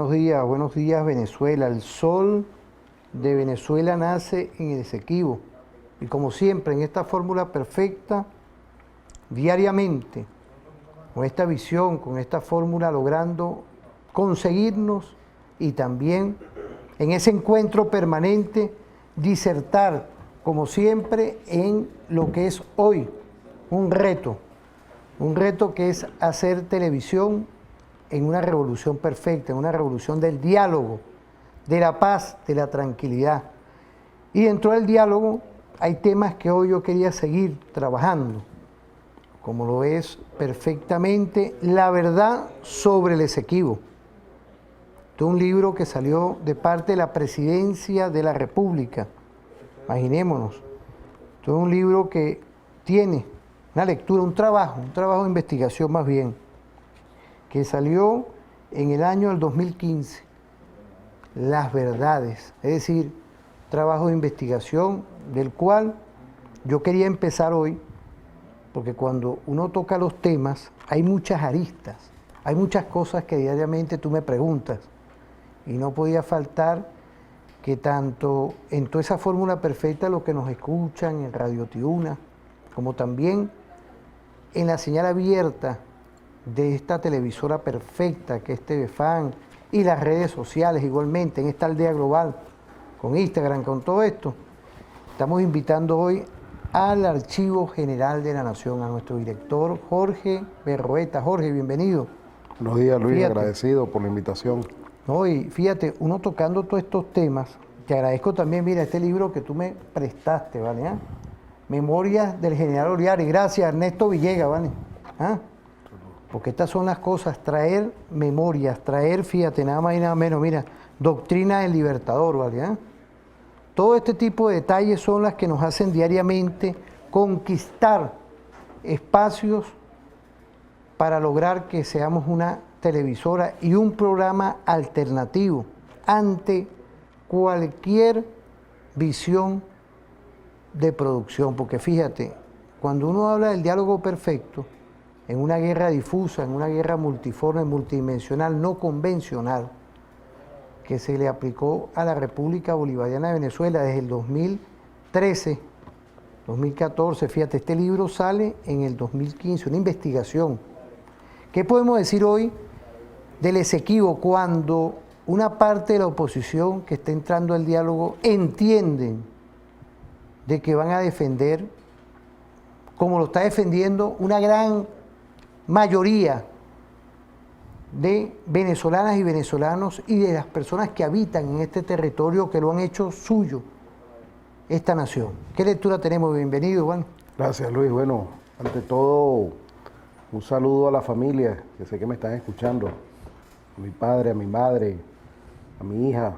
buenos días Venezuela. El sol de Venezuela nace en el Esequibo. Y como siempre, en esta fórmula perfecta, diariamente, con esta visión, con esta fórmula, logrando conseguirnos y también en ese encuentro permanente, disertar, como siempre, en lo que es hoy un reto que es hacer televisión en una revolución perfecta, en una revolución del diálogo, de la paz, de la tranquilidad. Y dentro del diálogo hay temas que hoy yo quería seguir trabajando, como lo es perfectamente La verdad sobre el Esequibo. Este es un libro que salió de parte de la Presidencia de la República, imaginémonos. Este es un libro que tiene una lectura, un trabajo de investigación más bien, que salió en el año del 2015, Las verdades, es decir, trabajo de investigación del cual yo quería empezar hoy, porque cuando uno toca los temas hay muchas aristas, hay muchas cosas que diariamente tú me preguntas y no podía faltar que tanto en toda esa fórmula perfecta los que nos escuchan en Radio Tiuna, como también en la señal abierta de esta televisora perfecta que es TVFAN y las redes sociales igualmente, en esta aldea global, con Instagram, con todo esto, estamos invitando hoy al Archivo General de la Nación, a nuestro director Jorge Berroeta. Jorge, bienvenido. Buenos días, Luis, Fíjate, agradecido por la invitación. no, y fíjate, uno tocando todos estos temas, te agradezco también, mira, este libro que tú me prestaste, ¿vale? ¿Ah? Memorias del General Oliari, gracias Ernesto Villegas, ¿vale? ¿Ah? Porque estas son las cosas, traer memorias, traer, fíjate, nada más y nada menos, mira, doctrina del Libertador, ¿vale? ¿Ah? Todo este tipo de detalles son las que nos hacen diariamente conquistar espacios para lograr que seamos una televisora y un programa alternativo ante cualquier visión de producción. Porque fíjate, cuando uno habla del diálogo perfecto, en una guerra difusa, en una guerra multiforme, multidimensional, no convencional, que se le aplicó a la República Bolivariana de Venezuela desde el 2013, 2014, fíjate, este libro sale en el 2015, una investigación. ¿Qué podemos decir hoy del Esequibo cuando una parte de la oposición que está entrando al diálogo entienden de que van a defender, como lo está defendiendo una gran mayoría de venezolanas y venezolanos y de las personas que habitan en este territorio que lo han hecho suyo, esta nación? ¿Qué lectura tenemos? Bienvenido, Juan. Gracias, Luis. Bueno, ante todo, un saludo a la familia, que sé que me están escuchando, a mi padre, a mi madre, a mi hija,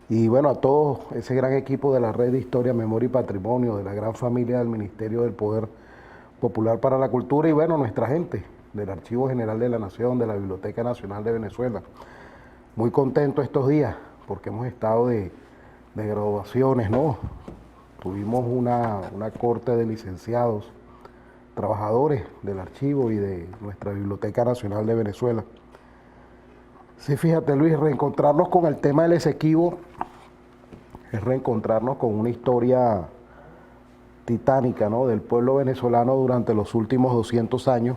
y bueno, a todo ese gran equipo de la Red de Historia, Memoria y Patrimonio, de la gran familia del Ministerio del Poder Popular para la Cultura y bueno, nuestra gente del Archivo General de la Nación, de la Biblioteca Nacional de Venezuela. Muy contento estos días porque hemos estado de graduaciones, ¿no? Tuvimos una corte de licenciados, trabajadores del archivo y de nuestra Biblioteca Nacional de Venezuela. Sí, fíjate, Luis, reencontrarnos con el tema del Esequibo es reencontrarnos con una historia titánica, ¿no?, del pueblo venezolano durante los últimos 200 años.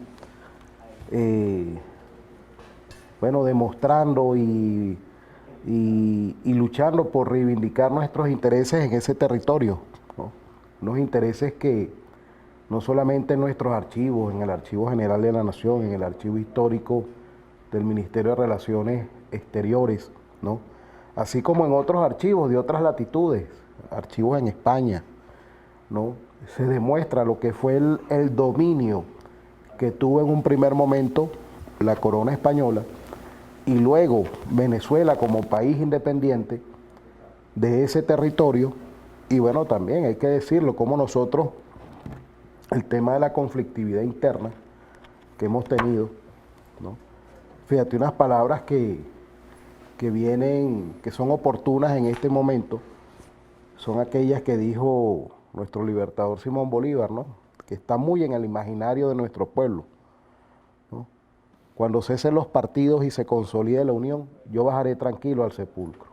Bueno, demostrando y luchando por reivindicar nuestros intereses en ese territorio, ¿no? Unos intereses que no solamente en nuestros archivos, en el Archivo General de la Nación, en el Archivo Histórico del Ministerio de Relaciones Exteriores, ¿no?, así como en otros archivos de otras latitudes, archivos en España, ¿no?, se demuestra lo que fue el dominio que tuvo en un primer momento la corona española y luego Venezuela como país independiente de ese territorio. Y bueno, también hay que decirlo, como nosotros, el tema de la conflictividad interna que hemos tenido, ¿no? Fíjate, unas palabras que vienen, que son oportunas en este momento, son aquellas que dijo nuestro libertador Simón Bolívar, ¿no?, que está muy en el imaginario de nuestro pueblo, ¿no?, cuando cesen los partidos y se consolide la unión, yo bajaré tranquilo al sepulcro.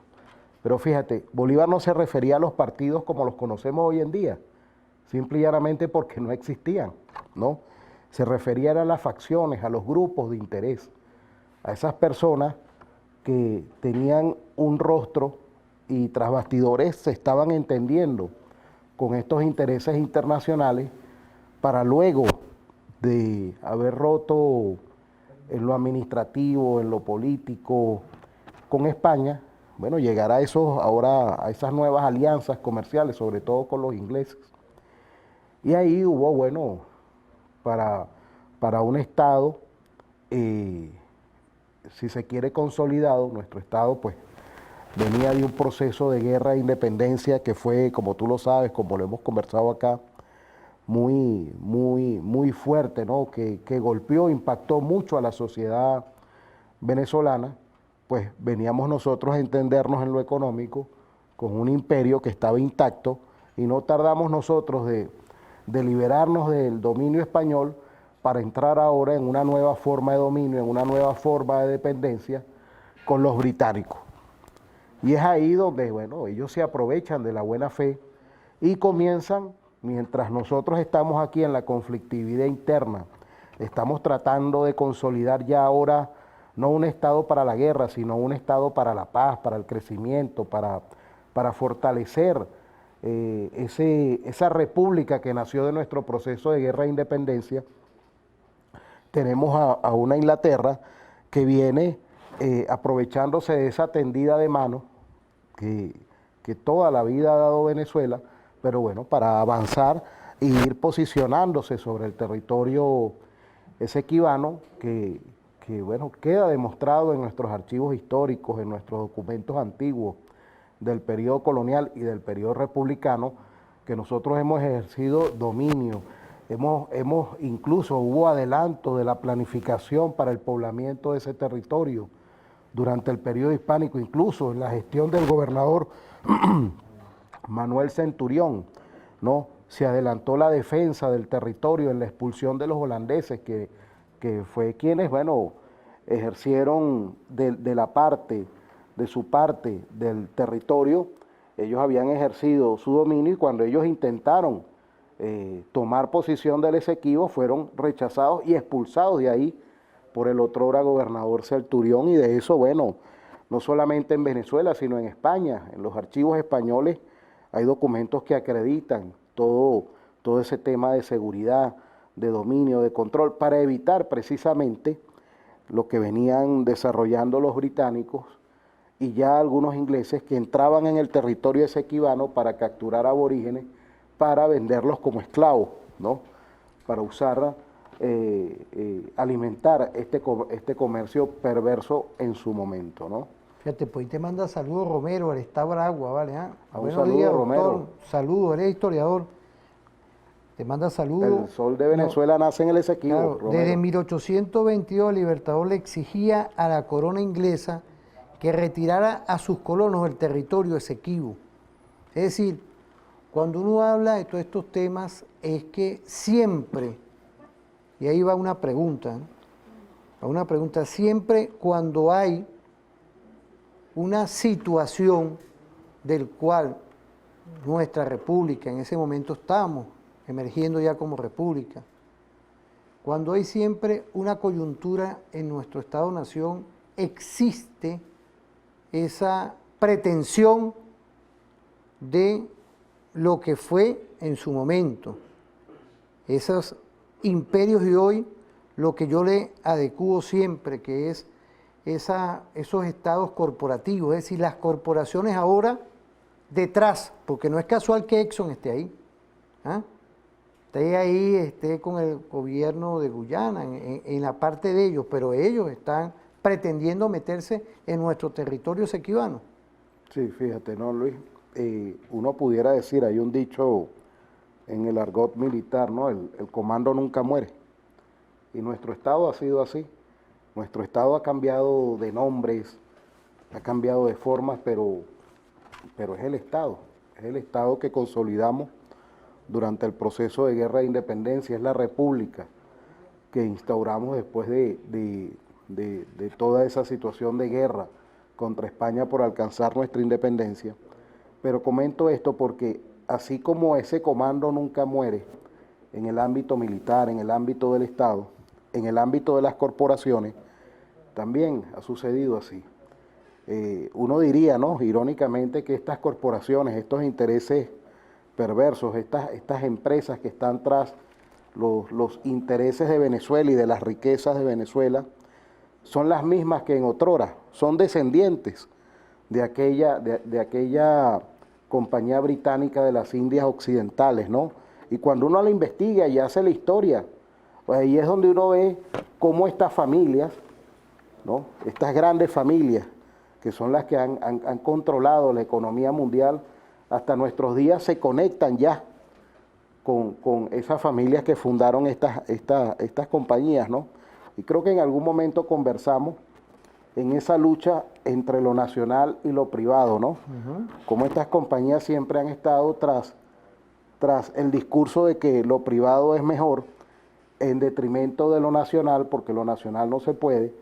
Pero fíjate, Bolívar no se refería a los partidos como los conocemos hoy en día, simple y llanamente porque no existían, ¿no? Se refería a las facciones, a los grupos de interés, a esas personas que tenían un rostro y tras bastidores se estaban entendiendo con estos intereses internacionales para luego de haber roto en lo administrativo, en lo político con España, bueno, llegar a ahora a esas nuevas alianzas comerciales, sobre todo con los ingleses. Y ahí hubo, bueno, para un Estado, si se quiere consolidado, nuestro Estado pues venía de un proceso de guerra e independencia que fue, como tú lo sabes, como lo hemos conversado acá, muy fuerte, ¿no? Que golpeó, impactó mucho a la sociedad venezolana. Pues veníamos nosotros a entendernos en lo económico con un imperio que estaba intacto y no tardamos nosotros de liberarnos del dominio español para entrar ahora en una nueva forma de dominio, en una nueva forma de dependencia con los británicos. Y es ahí donde, bueno, ellos se aprovechan de la buena fe y comienzan, mientras nosotros estamos aquí en la conflictividad interna, estamos tratando de consolidar ya ahora no un Estado para la guerra, sino un Estado para la paz, para el crecimiento, para fortalecer esa república que nació de nuestro proceso de guerra e independencia. Tenemos a una Inglaterra que viene aprovechándose de esa tendida de mano que toda la vida ha dado Venezuela, pero bueno, para avanzar e ir posicionándose sobre el territorio esequibano que bueno, queda demostrado en nuestros archivos históricos, en nuestros documentos antiguos del periodo colonial y del periodo republicano, que nosotros hemos ejercido dominio. Incluso hubo adelanto de la planificación para el poblamiento de ese territorio durante el periodo hispánico, incluso en la gestión del gobernador Manuel Centurión, ¿no? Se adelantó la defensa del territorio en la expulsión de los holandeses, que fue quienes, bueno, ejercieron de su parte del territorio. Ellos habían ejercido su dominio y cuando ellos intentaron tomar posición del Esequibo fueron rechazados y expulsados de ahí por el otrora gobernador Centurión. Y de eso, bueno, no solamente en Venezuela, sino en España, en los archivos españoles hay documentos que acreditan todo ese tema de seguridad, de dominio, de control, para evitar precisamente lo que venían desarrollando los británicos y ya algunos ingleses que entraban en el territorio esequibano para capturar aborígenes, para venderlos como esclavos, ¿no? Para usar, alimentar este comercio perverso en su momento, ¿no? Fíjate, pues ahí te manda saludos Romero, él está Bragua, ¿vale? Un saludo, Romero. Saludos, eres historiador. Te manda saludos. El sol de Venezuela nace en el Esequibo, claro, Romero. desde 1822 el Libertador le exigía a la corona inglesa que retirara a sus colonos del territorio Esequibo. Es decir, cuando uno habla de todos estos temas es que siempre, y ahí va una pregunta, siempre cuando hay una situación del cual nuestra república, en ese momento estamos emergiendo ya como república, cuando hay siempre una coyuntura en nuestro Estado-Nación, existe esa pretensión de lo que fue en su momento. Esos imperios de hoy, lo que yo le adecuo siempre, que es esos estados corporativos, es decir, las corporaciones ahora detrás, porque no es casual que Exxon esté ahí. ¿Ah? Esté con el gobierno de Guyana, en la parte de ellos, pero ellos están pretendiendo meterse en nuestro territorio esequibano. Sí, fíjate, ¿no, Luis? Uno pudiera decir, hay un dicho en el argot militar, ¿no? El comando nunca muere. Y nuestro Estado ha sido así. Nuestro Estado ha cambiado de nombres, ha cambiado de formas, pero es el Estado que consolidamos durante el proceso de guerra de independencia, es la república que instauramos después de de toda esa situación de guerra contra España por alcanzar nuestra independencia. Pero comento esto porque así como ese comando nunca muere en el ámbito militar, en el ámbito del Estado, en el ámbito de las corporaciones, también ha sucedido así. Uno diría, ¿no?, irónicamente, que estas corporaciones, estos intereses perversos, estas empresas que están tras los intereses de Venezuela y de las riquezas de Venezuela, son las mismas que en otrora, son descendientes de aquella compañía británica de las Indias Occidentales, ¿no? Y cuando uno la investiga y hace la historia, pues ahí es donde uno ve cómo estas familias, ¿no?, estas grandes familias, que son las que han controlado la economía mundial, hasta nuestros días se conectan ya con esas familias que fundaron estas compañías, ¿no? Y creo que en algún momento conversamos en esa lucha entre lo nacional y lo privado, ¿no? Cómo estas compañías siempre han estado tras el discurso de que lo privado es mejor, en detrimento de lo nacional, porque lo nacional no se puede.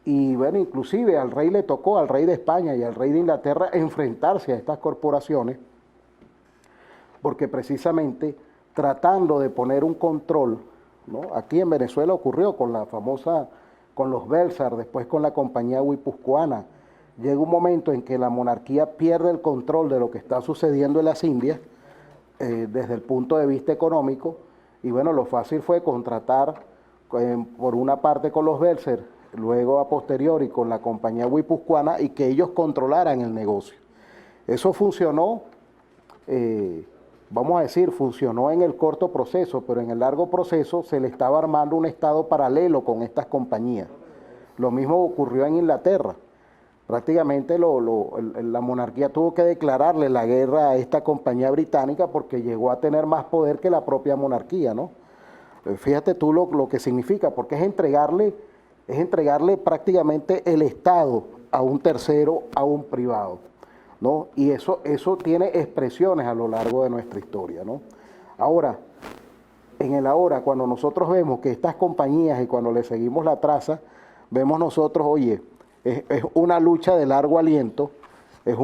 Y bueno, inclusive al rey le tocó, al rey de España y al rey de Inglaterra, enfrentarse a estas corporaciones, porque precisamente tratando de poner un control, ¿no? Aquí en Venezuela ocurrió con los Belsar, después con la compañía guipuzcoana. Llega un momento en que la monarquía pierde el control de lo que está sucediendo en las Indias, desde el punto de vista económico, y bueno, lo fácil fue contratar por una parte con los Belsar, luego a posteriori con la compañía guipuzcoana, y que ellos controlaran el negocio. Eso funcionó, vamos a decir, funcionó en el corto proceso, pero en el largo proceso se le estaba armando un estado paralelo con estas compañías. Lo mismo ocurrió en Inglaterra. Prácticamente la monarquía tuvo que declararle la guerra a esta compañía británica porque llegó a tener más poder que la propia monarquía, ¿no? Fíjate tú lo que significa, porque es entregarle prácticamente el Estado a un tercero, a un privado, ¿no? Y eso tiene expresiones a lo largo de nuestra historia, ¿no? Ahora, cuando nosotros vemos que estas compañías, y cuando le seguimos la traza, vemos nosotros, oye, es una lucha de largo aliento, es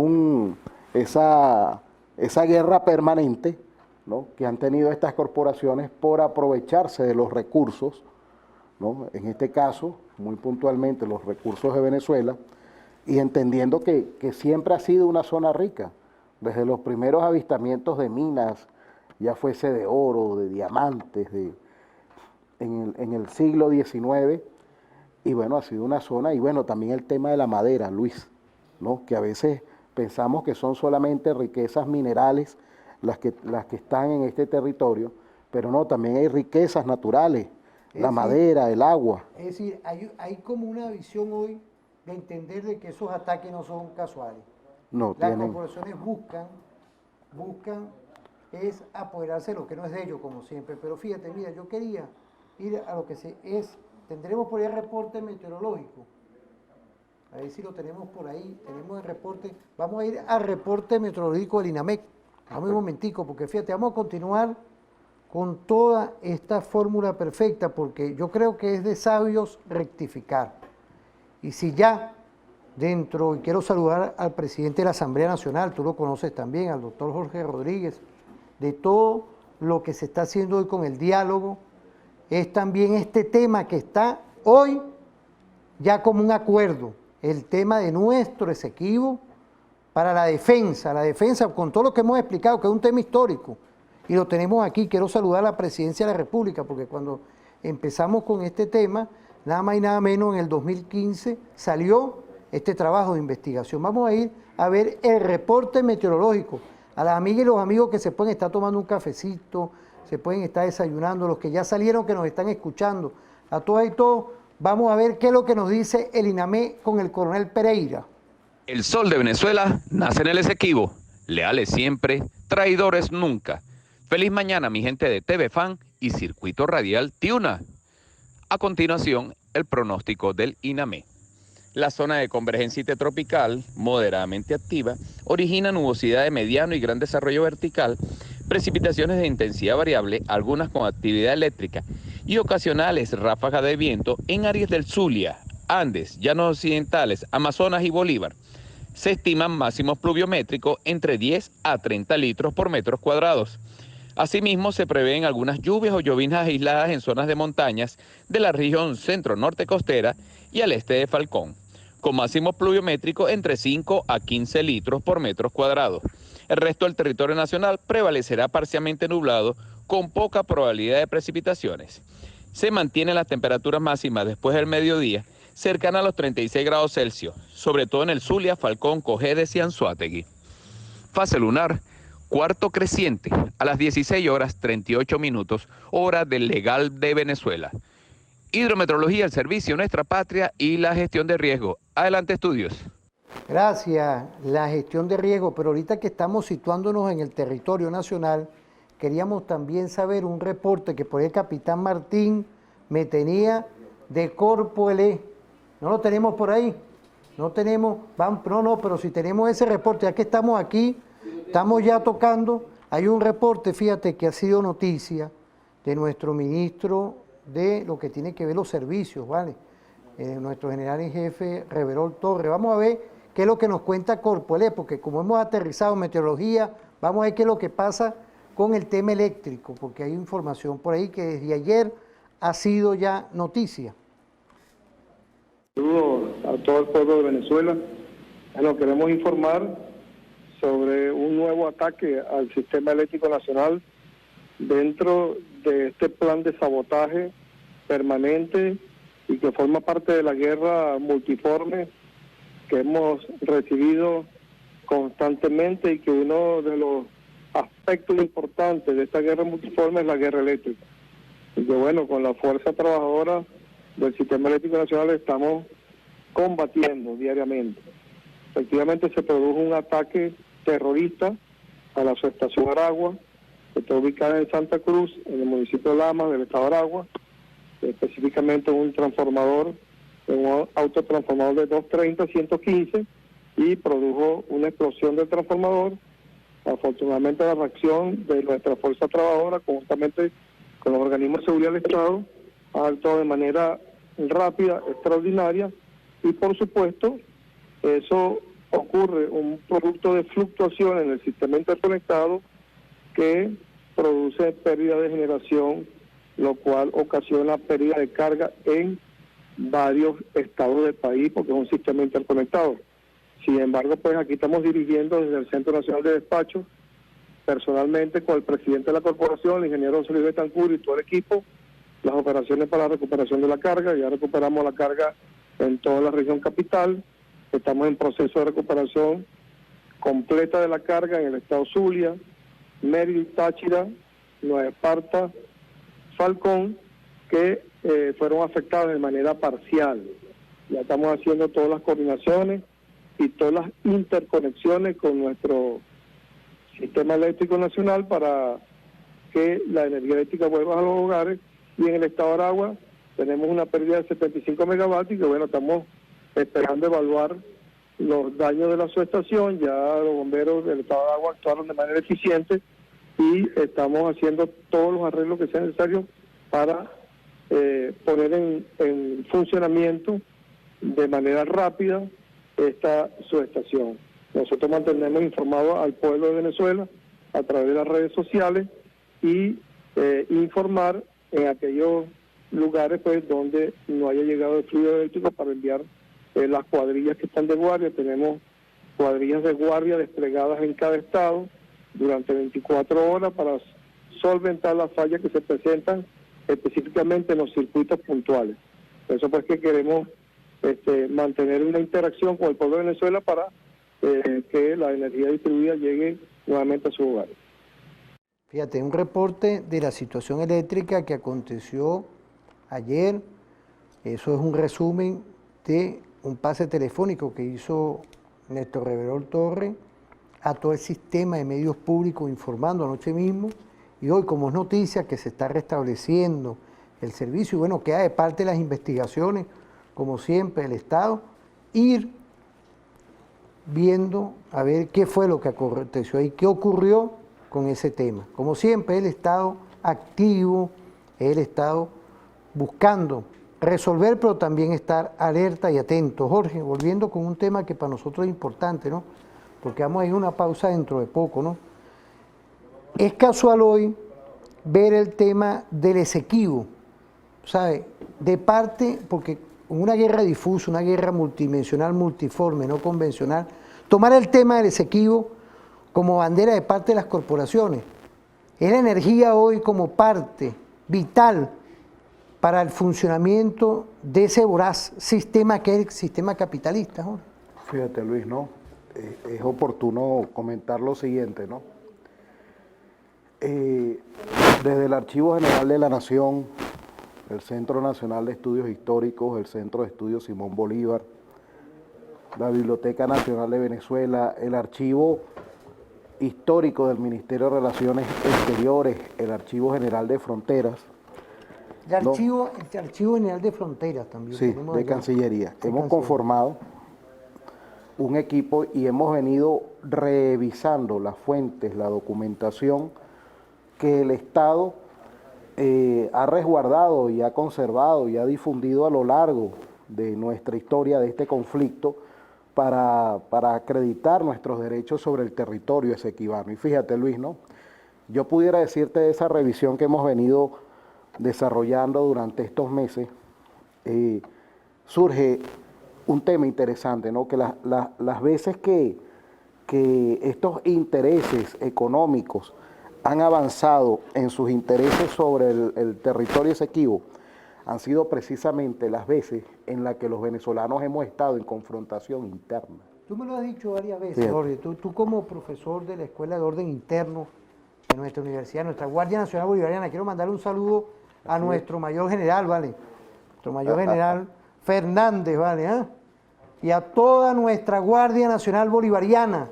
esa guerra permanente, ¿no?, que han tenido estas corporaciones por aprovecharse de los recursos, ¿no?, en este caso, muy puntualmente, los recursos de Venezuela, y entendiendo que siempre ha sido una zona rica, desde los primeros avistamientos de minas, ya fuese de oro, de diamantes, en el siglo XIX, y bueno, ha sido una zona, y bueno, también el tema de la madera, Luis, ¿no?, que a veces pensamos que son solamente riquezas minerales las que están en este territorio, pero no, también hay riquezas naturales, la madera, el agua. Es decir, hay como una visión hoy de entender de que esos ataques no son casuales. No, las corporaciones buscan es apoderarse de lo que no es de ellos, como siempre. Pero fíjate, mira, yo quería ir a lo que tendremos por ahí el reporte meteorológico. A ver si lo tenemos por ahí, tenemos el reporte. Vamos a ir al reporte meteorológico del INAMEC. Vamos un momentico, porque fíjate, vamos a continuar con toda esta fórmula perfecta, porque yo creo que es de sabios rectificar. Y si ya dentro, y quiero saludar al presidente de la Asamblea Nacional, tú lo conoces también, al doctor Jorge Rodríguez, de todo lo que se está haciendo hoy con el diálogo, es también este tema que está hoy ya como un acuerdo, el tema de nuestro Esequibo para la defensa con todo lo que hemos explicado, que es un tema histórico, y lo tenemos aquí. Quiero saludar a la Presidencia de la República, porque cuando empezamos con este tema, nada más y nada menos, en el 2015 salió este trabajo de investigación. Vamos a ir a ver el reporte meteorológico. A las amigas y los amigos que se pueden estar tomando un cafecito, se pueden estar desayunando, los que ya salieron, que nos están escuchando, a todas y todos, vamos a ver qué es lo que nos dice el INAME con el coronel Pereira. El sol de Venezuela nace en el Esequibo, leales siempre, traidores nunca. Feliz mañana, mi gente de TV Fan y Circuito Radial Tiuna. A continuación, el pronóstico del INAME. La zona de convergencia intertropical, moderadamente activa, origina nubosidad de mediano y gran desarrollo vertical, precipitaciones de intensidad variable, algunas con actividad eléctrica, y ocasionales ráfagas de viento en áreas del Zulia, Andes, Llanos Occidentales, Amazonas y Bolívar, se estiman máximos pluviométricos entre 10 a 30 litros por metros cuadrados. Asimismo, se prevén algunas lluvias o llovinas aisladas en zonas de montañas de la región centro-norte costera y al este de Falcón, con máximos pluviométricos entre 5 a 15 litros por metros cuadrados. El resto del territorio nacional prevalecerá parcialmente nublado con poca probabilidad de precipitaciones. Se mantienen las temperaturas máximas después del mediodía cercanas a los 36 grados Celsius, sobre todo en el Zulia, Falcón, Cojedes y Anzoátegui. Fase lunar, cuarto creciente, a las 16 horas 38 minutos, hora del legal de Venezuela. Hidrometeorología, el servicio Nuestra Patria y la gestión de riesgo. Adelante, estudios. Gracias, la gestión de riesgo, pero ahorita que estamos situándonos en el territorio nacional, queríamos también saber un reporte que por el capitán Martín me tenía de Corpo L. ¿No lo tenemos por ahí? No tenemos, pero si tenemos ese reporte, ya que estamos aquí, estamos ya tocando, hay un reporte, fíjate, que ha sido noticia de nuestro ministro de lo que tiene que ver los servicios, ¿vale? Nuestro general en jefe, Reverol Torres. Vamos a ver qué es lo que nos cuenta Corpo L, porque como hemos aterrizado en meteorología, vamos a ver qué es lo que pasa con el tema eléctrico, porque hay información por ahí que desde ayer ha sido ya noticia. Saludos a todo el pueblo de Venezuela. Bueno, queremos informar sobre un nuevo ataque al sistema eléctrico nacional dentro de este plan de sabotaje permanente y que forma parte de la guerra multiforme que hemos recibido constantemente y que uno de los aspectos importantes de esta guerra multiforme es la guerra eléctrica. Y que bueno, con la fuerza trabajadora del sistema eléctrico nacional estamos combatiendo diariamente. Efectivamente se produjo un ataque terrorista a la subestación Aragua, que está ubicada en Santa Cruz, en el municipio de Lamas, del estado de Aragua, específicamente un transformador, un autotransformador de 230-115, y produjo una explosión del transformador. Afortunadamente la reacción de nuestra fuerza trabajadora, conjuntamente con los organismos de seguridad del Estado, ha actuado de manera rápida, extraordinaria, y por supuesto eso ocurre un producto de fluctuación en el sistema interconectado que produce pérdida de generación, lo cual ocasiona pérdida de carga en varios estados del país porque es un sistema interconectado. Sin embargo, pues aquí estamos dirigiendo desde el Centro Nacional de Despacho, personalmente con el presidente de la corporación, el ingeniero José Luis Betancur y todo el equipo, las operaciones para la recuperación de la carga. Ya recuperamos la carga en toda la región capital. Estamos en proceso de recuperación completa de la carga en el estado Zulia, Mérida, Táchira, Nueva Esparta, Falcón, que fueron afectadas de manera parcial. Ya estamos haciendo todas las coordinaciones y todas las interconexiones con nuestro sistema eléctrico nacional para que la energía eléctrica vuelva a los hogares. Y en el estado de Aragua tenemos una pérdida de 75 megavatios y que bueno, estamos esperando evaluar los daños de la subestación. Ya los bomberos del estado de Aragua actuaron de manera eficiente y estamos haciendo todos los arreglos que sean necesarios para poner en funcionamiento de manera rápida esta subestación. Nosotros mantenemos informado al pueblo de Venezuela a través de las redes sociales y informar en aquellos lugares pues donde no haya llegado el fluido eléctrico para enviar las cuadrillas que están de guardia. Tenemos cuadrillas de guardia desplegadas en cada estado durante 24 horas para solventar las fallas que se presentan específicamente en los circuitos puntuales. Por eso pues que queremos mantener una interacción con el pueblo de Venezuela para que la energía distribuida llegue nuevamente a su hogar. Fíjate, un reporte de la situación eléctrica que aconteció ayer. Eso es un resumen de un pase telefónico que hizo Néstor Reverol Torres a todo el sistema de medios públicos informando anoche mismo, y hoy como es noticia que se está restableciendo el servicio, y bueno, queda de parte de las investigaciones, como siempre, el Estado, ir viendo a ver qué fue lo que aconteció y qué ocurrió con ese tema. Como siempre, el Estado activo, el Estado buscando resolver, pero también estar alerta y atento. Jorge, volviendo con un tema que para nosotros es importante, ¿no? Porque vamos a ir a una pausa dentro de poco, ¿no? Es casual hoy ver el tema del Esequibo, ¿sabe? De parte, porque una guerra difusa, una guerra multidimensional, multiforme, no convencional, tomar el tema del Esequibo como bandera de parte de las corporaciones. Es la energía hoy como parte vital para el funcionamiento de ese voraz sistema que es el sistema capitalista, Jorge. Fíjate, Luis, ¿no? Es oportuno comentar lo siguiente, ¿no? Desde el Archivo General de la Nación, el Centro Nacional de Estudios Históricos, el Centro de Estudios Simón Bolívar, la Biblioteca Nacional de Venezuela, el Archivo Histórico del Ministerio de Relaciones Exteriores, el Archivo General de Fronteras. El Archivo General de Fronteras también. Sí, de allá. Cancillería. Hemos conformado un equipo y hemos venido revisando las fuentes, la documentación que el Estado ha resguardado y ha conservado y ha difundido a lo largo de nuestra historia de este conflicto para acreditar nuestros derechos sobre el territorio esequibano. Y fíjate, Luis, ¿no? Yo pudiera decirte de esa revisión que hemos venido desarrollando durante estos meses, surge un tema interesante, ¿no? Que las veces que estos intereses económicos han avanzado en sus intereses sobre el territorio esequibo, han sido precisamente las veces en las que los venezolanos hemos estado en confrontación interna. Tú me lo has dicho varias veces, Jorge. Tú como profesor de la Escuela de Orden Interno de nuestra universidad, nuestra Guardia Nacional Bolivariana, quiero mandarle un saludo a nuestro mayor general, ¿vale? Nuestro mayor general Fernández, ¿vale? ¿Eh? Y a toda nuestra Guardia Nacional Bolivariana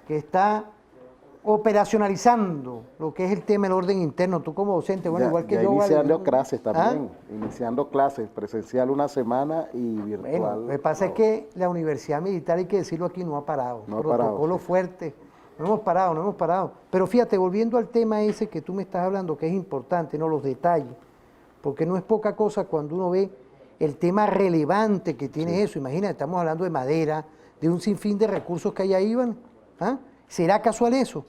que está operacionalizando lo que es el tema del orden interno. Tú como docente, bueno, igual que yo, iniciando ¿vale? clases también, iniciando clases, presencial una semana y virtual. Bueno, lo que pasa es que la Universidad Militar, hay que decirlo aquí, no ha parado. No ha parado, Protocolo sí. fuerte. No hemos parado. Pero fíjate, volviendo al tema ese que tú me estás hablando, que es importante, ¿no? Los detalles. Porque no es poca cosa cuando uno ve el tema relevante que tiene eso. Imagínate, estamos hablando de madera, de un sinfín de recursos que hay ahí, ¿van? ¿Ah? ¿Será casual eso?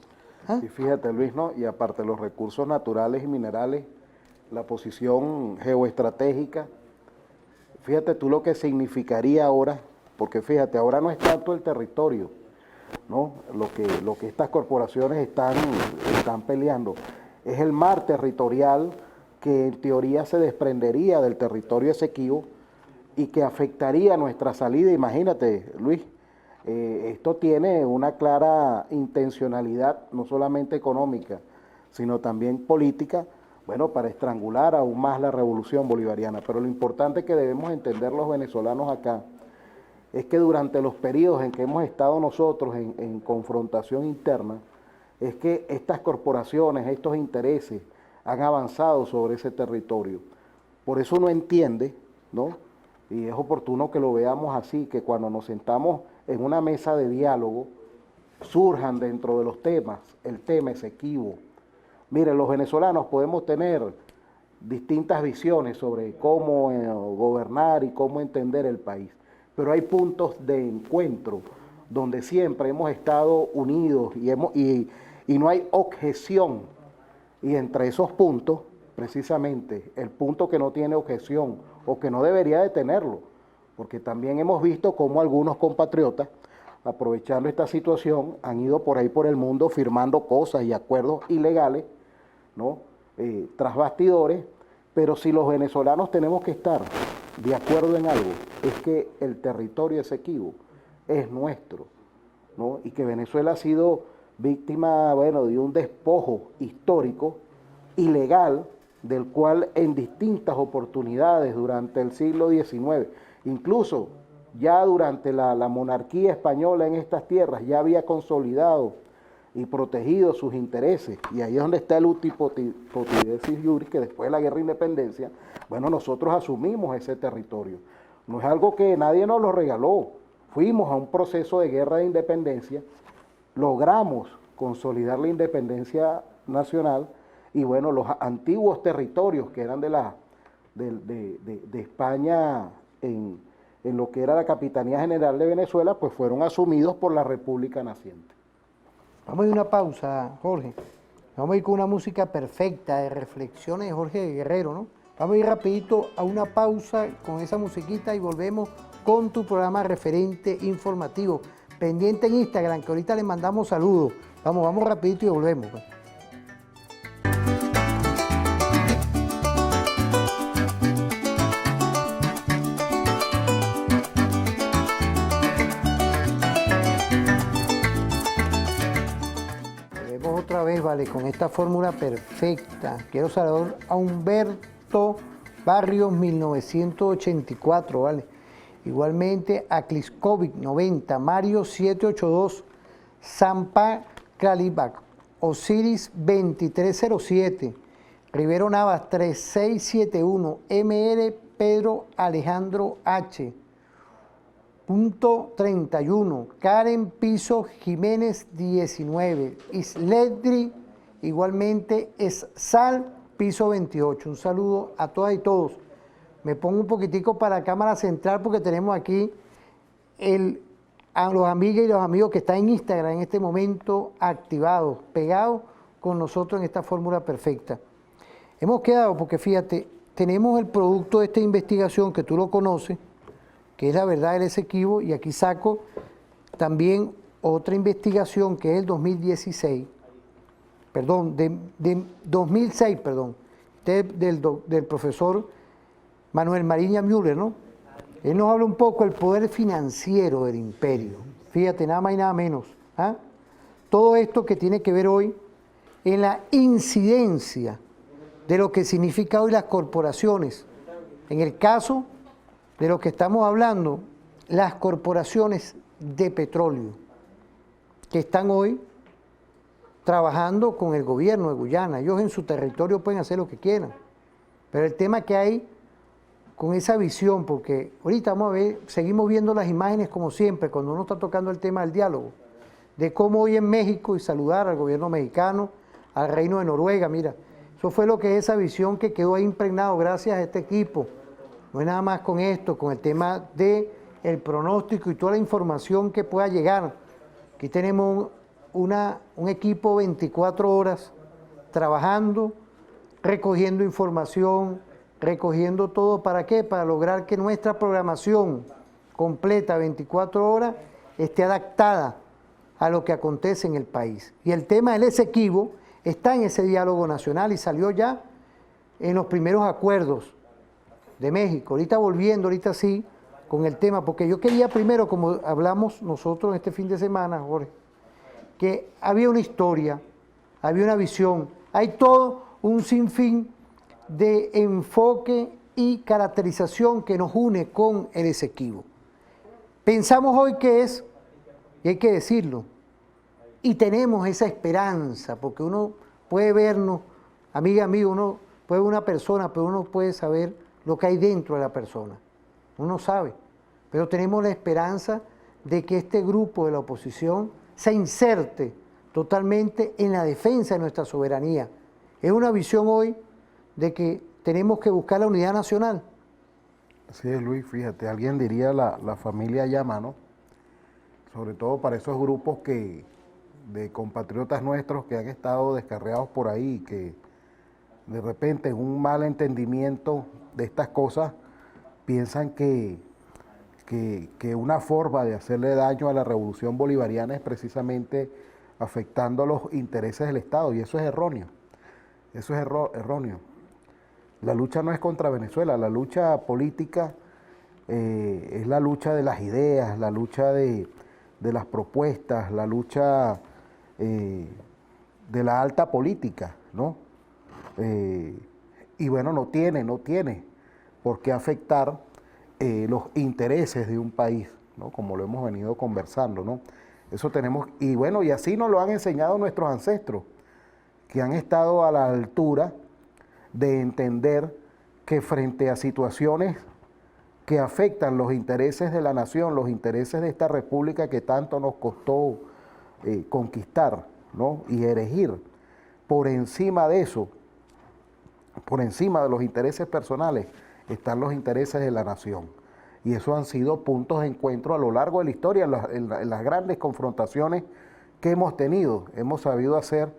¿Ah? Y fíjate, Luis, ¿no? Y aparte de los recursos naturales y minerales, la posición geoestratégica, fíjate tú lo que significaría ahora, porque fíjate, ahora no es tanto el territorio, ¿no? Lo que estas corporaciones están peleando, es el mar territorial que en teoría se desprendería del territorio esequibo y que afectaría nuestra salida. Imagínate, Luis, esto tiene una clara intencionalidad, no solamente económica, sino también política, bueno, para estrangular aún más la revolución bolivariana. Pero lo importante que debemos entender los venezolanos acá es que durante los periodos en que hemos estado nosotros en confrontación interna, es que estas corporaciones, estos intereses, han avanzado sobre ese territorio. Por eso uno entiende, ¿no? Y es oportuno que lo veamos así, que cuando nos sentamos en una mesa de diálogo, surjan dentro de los temas, el tema Esequibo. Miren, los venezolanos podemos tener distintas visiones sobre cómo gobernar y cómo entender el país, pero hay puntos de encuentro donde siempre hemos estado unidos y no hay objeción. Y entre esos puntos, precisamente, el punto que no tiene objeción o que no debería de tenerlo, porque también hemos visto cómo algunos compatriotas, aprovechando esta situación, han ido por ahí por el mundo firmando cosas y acuerdos ilegales, ¿no? Tras bastidores, pero si los venezolanos tenemos que estar de acuerdo en algo, es que el territorio esequibo es nuestro, ¿no? Y que Venezuela ha sido víctima, bueno, de un despojo histórico, ilegal, del cual en distintas oportunidades durante el siglo XIX, incluso ya durante la monarquía española en estas tierras, ya había consolidado y protegido sus intereses. Y ahí es donde está el uti potestativis iuris, que después de la guerra de independencia, bueno, nosotros asumimos ese territorio. No es algo que nadie nos lo regaló. Fuimos a un proceso de guerra de independencia, logramos consolidar la independencia nacional y bueno, los antiguos territorios que eran de de España en lo que era la Capitanía General de Venezuela, pues fueron asumidos por la República naciente. Vamos a ir a una pausa, Jorge. Vamos a ir con una música perfecta de reflexiones de Jorge Guerrero, ¿no? Vamos a ir rapidito a una pausa con esa musiquita y volvemos con tu programa referente informativo. Pendiente en Instagram, que ahorita le mandamos saludos. Vamos rapidito y volvemos. Pues. Volvemos otra vez, vale, con esta fórmula perfecta. Quiero saludar a Humberto Barrios 1984, ¿vale? Igualmente a Kliskovic 90, Mario 782, Zampa Calibac, Osiris 2307, Rivero Navas 3671, MR Pedro Alejandro H. Punto 31, Karen Piso Jiménez 19, Isledri igualmente es Sal Piso 28. Un saludo a todas y todos. Me pongo un poquitico para la cámara central porque tenemos aquí a los amigas y los amigos que están en Instagram en este momento activados, pegados con nosotros en esta fórmula perfecta. Hemos quedado porque fíjate, tenemos el producto de esta investigación que tú lo conoces, que es la verdad del Esequibo, y aquí saco también otra investigación que es el 2016, perdón, de 2006, perdón, del profesor Manuel Mariña Müller, ¿no? Él nos habla un poco del poder financiero del imperio, fíjate, nada más y nada menos, ¿ah? Todo esto que tiene que ver hoy en la incidencia de lo que significa hoy las corporaciones, en el caso de lo que estamos hablando, las corporaciones de petróleo que están hoy trabajando con el gobierno de Guyana. Ellos en su territorio pueden hacer lo que quieran, pero el tema que hay con esa visión, porque ahorita vamos a ver, seguimos viendo las imágenes como siempre, cuando uno está tocando el tema del diálogo, de cómo hoy en México y saludar al gobierno mexicano, al reino de Noruega, mira, eso fue lo que es esa visión que quedó ahí impregnado gracias a este equipo. No es nada más con esto, con el tema del pronóstico y toda la información que pueda llegar. Aquí tenemos un equipo 24 horas trabajando, recogiendo información, recogiendo todo. ¿Para qué? Para lograr que nuestra programación completa 24 horas esté adaptada a lo que acontece en el país. Y el tema del Esequibo está en ese diálogo nacional y salió ya en los primeros acuerdos de México. Ahorita volviendo, ahorita sí, con el tema, porque yo quería primero, como hablamos nosotros este fin de semana, Jorge, que había una historia, había una visión, hay todo un sinfín de enfoque y caracterización que nos une con el Esequibo. Pensamos hoy que es, y hay que decirlo, y tenemos esa esperanza, porque uno puede vernos, amiga, amigo, uno puede ver una persona, pero uno puede saber lo que hay dentro de la persona. Uno sabe, pero tenemos la esperanza de que este grupo de la oposición se inserte totalmente en la defensa de nuestra soberanía. Es una visión hoy de que tenemos que buscar la unidad nacional. Así es, Luis, fíjate, alguien diría la familia llama, ¿no? Sobre todo para esos grupos de compatriotas nuestros que han estado descarriados por ahí, que de repente en un mal entendimiento de estas cosas piensan que una forma de hacerle daño a la revolución bolivariana es precisamente afectando los intereses del Estado, y eso es erróneo, eso es erróneo. La lucha no es contra Venezuela, la lucha política es la lucha de las ideas, la lucha de las propuestas, la lucha de la alta política, ¿no? Y bueno, no tiene por qué afectar los intereses de un país, ¿no? Como lo hemos venido conversando, ¿no? Eso tenemos, y bueno, y así nos lo han enseñado nuestros ancestros, que han estado a la altura de entender que frente a situaciones que afectan los intereses de la nación, los intereses de esta república que tanto nos costó conquistar, ¿no? Y erigir, por encima de eso, por encima de los intereses personales, están los intereses de la nación. Y esos han sido puntos de encuentro a lo largo de la historia, en las grandes confrontaciones que hemos tenido. Hemos sabido hacer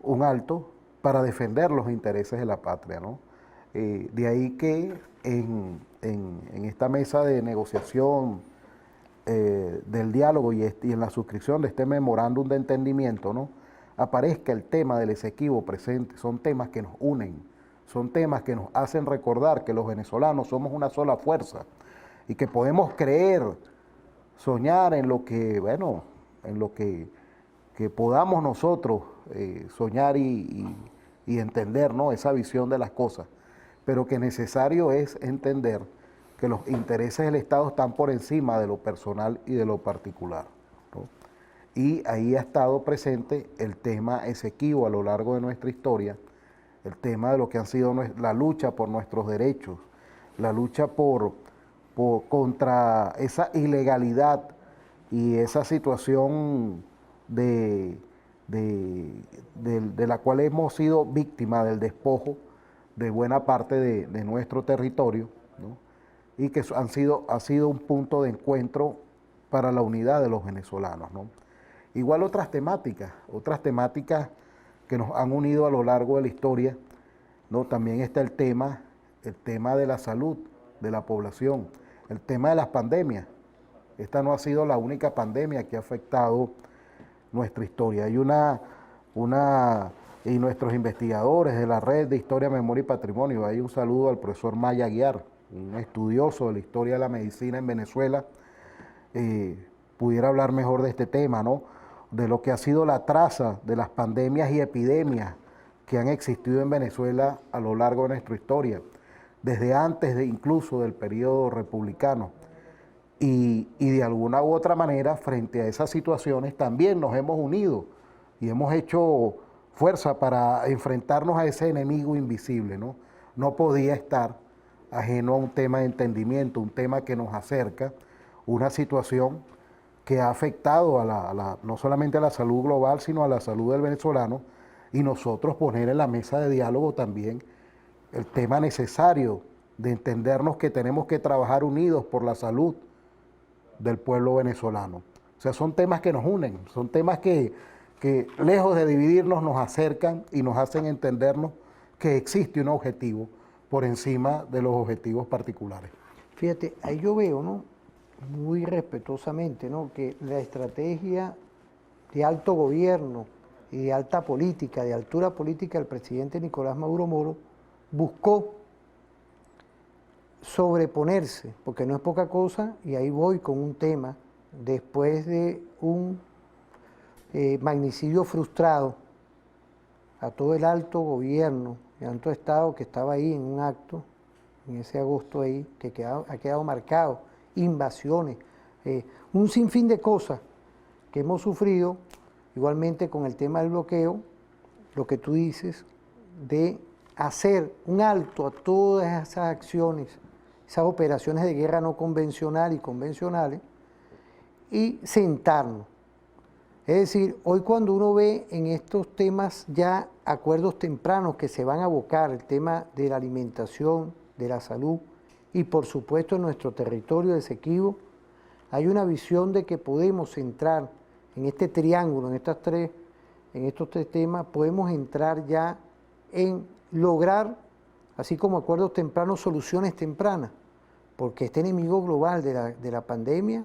un alto para defender los intereses de la patria, ¿no? De ahí que en esta mesa de negociación del diálogo y en la suscripción de este memorándum de entendimiento, ¿no?, aparezca el tema del Esequibo presente. Son temas que nos unen, son temas que nos hacen recordar que los venezolanos somos una sola fuerza y que podemos creer, soñar en lo que, bueno, en lo que podamos nosotros soñar y entender, ¿no?, esa visión de las cosas, pero que necesario es entender que los intereses del Estado están por encima de lo personal y de lo particular, ¿no? Y ahí ha estado presente el tema Esequibo a lo largo de nuestra historia, el tema de lo que han sido la lucha por nuestros derechos, la lucha contra esa ilegalidad y esa situación de la cual hemos sido víctimas del despojo de buena parte de nuestro territorio, ¿no?, y que ha sido un punto de encuentro para la unidad de los venezolanos, ¿no? Igual otras temáticas que nos han unido a lo largo de la historia, ¿no? También está el tema de la salud de la población, el tema de las pandemias. Esta no ha sido la única pandemia que ha afectado nuestra historia. Hay y nuestros investigadores de la Red de Historia, Memoria y Patrimonio, hay un saludo al profesor Maya Aguiar, un estudioso de la historia de la medicina en Venezuela, pudiera hablar mejor de este tema, ¿no?, de lo que ha sido la traza de las pandemias y epidemias que han existido en Venezuela a lo largo de nuestra historia, desde antes incluso del periodo republicano. Y de alguna u otra manera, frente a esas situaciones, también nos hemos unido y hemos hecho fuerza para enfrentarnos a ese enemigo invisible, ¿no? No podía estar ajeno a un tema de entendimiento, un tema que nos acerca, una situación que ha afectado no solamente a la salud global, sino a la salud del venezolano, y nosotros poner en la mesa de diálogo también el tema necesario de entendernos que tenemos que trabajar unidos por la salud del pueblo venezolano. O sea, son temas que nos unen, son temas que lejos de dividirnos nos acercan y nos hacen entendernos que existe un objetivo por encima de los objetivos particulares. Fíjate, ahí yo veo, ¿no?, muy respetuosamente, ¿no?, que la estrategia de alto gobierno y de alta política, de altura política del presidente Nicolás Maduro Moro, buscó sobreponerse, porque no es poca cosa, y ahí voy con un tema, después de un magnicidio frustrado a todo el alto gobierno, el alto Estado que estaba ahí en un acto, en ese agosto ahí, que ha quedado marcado, invasiones, un sinfín de cosas que hemos sufrido, igualmente con el tema del bloqueo, lo que tú dices, de hacer un alto a todas esas acciones, esas operaciones de guerra no convencional y convencionales, y sentarnos. Es decir, hoy cuando uno ve en estos temas ya acuerdos tempranos que se van a abocar, el tema de la alimentación, de la salud y por supuesto en nuestro territorio de Esequibo, hay una visión de que podemos entrar en este triángulo, en estos tres temas, podemos entrar ya en lograr, así como acuerdos tempranos, soluciones tempranas, porque este enemigo global de la pandemia,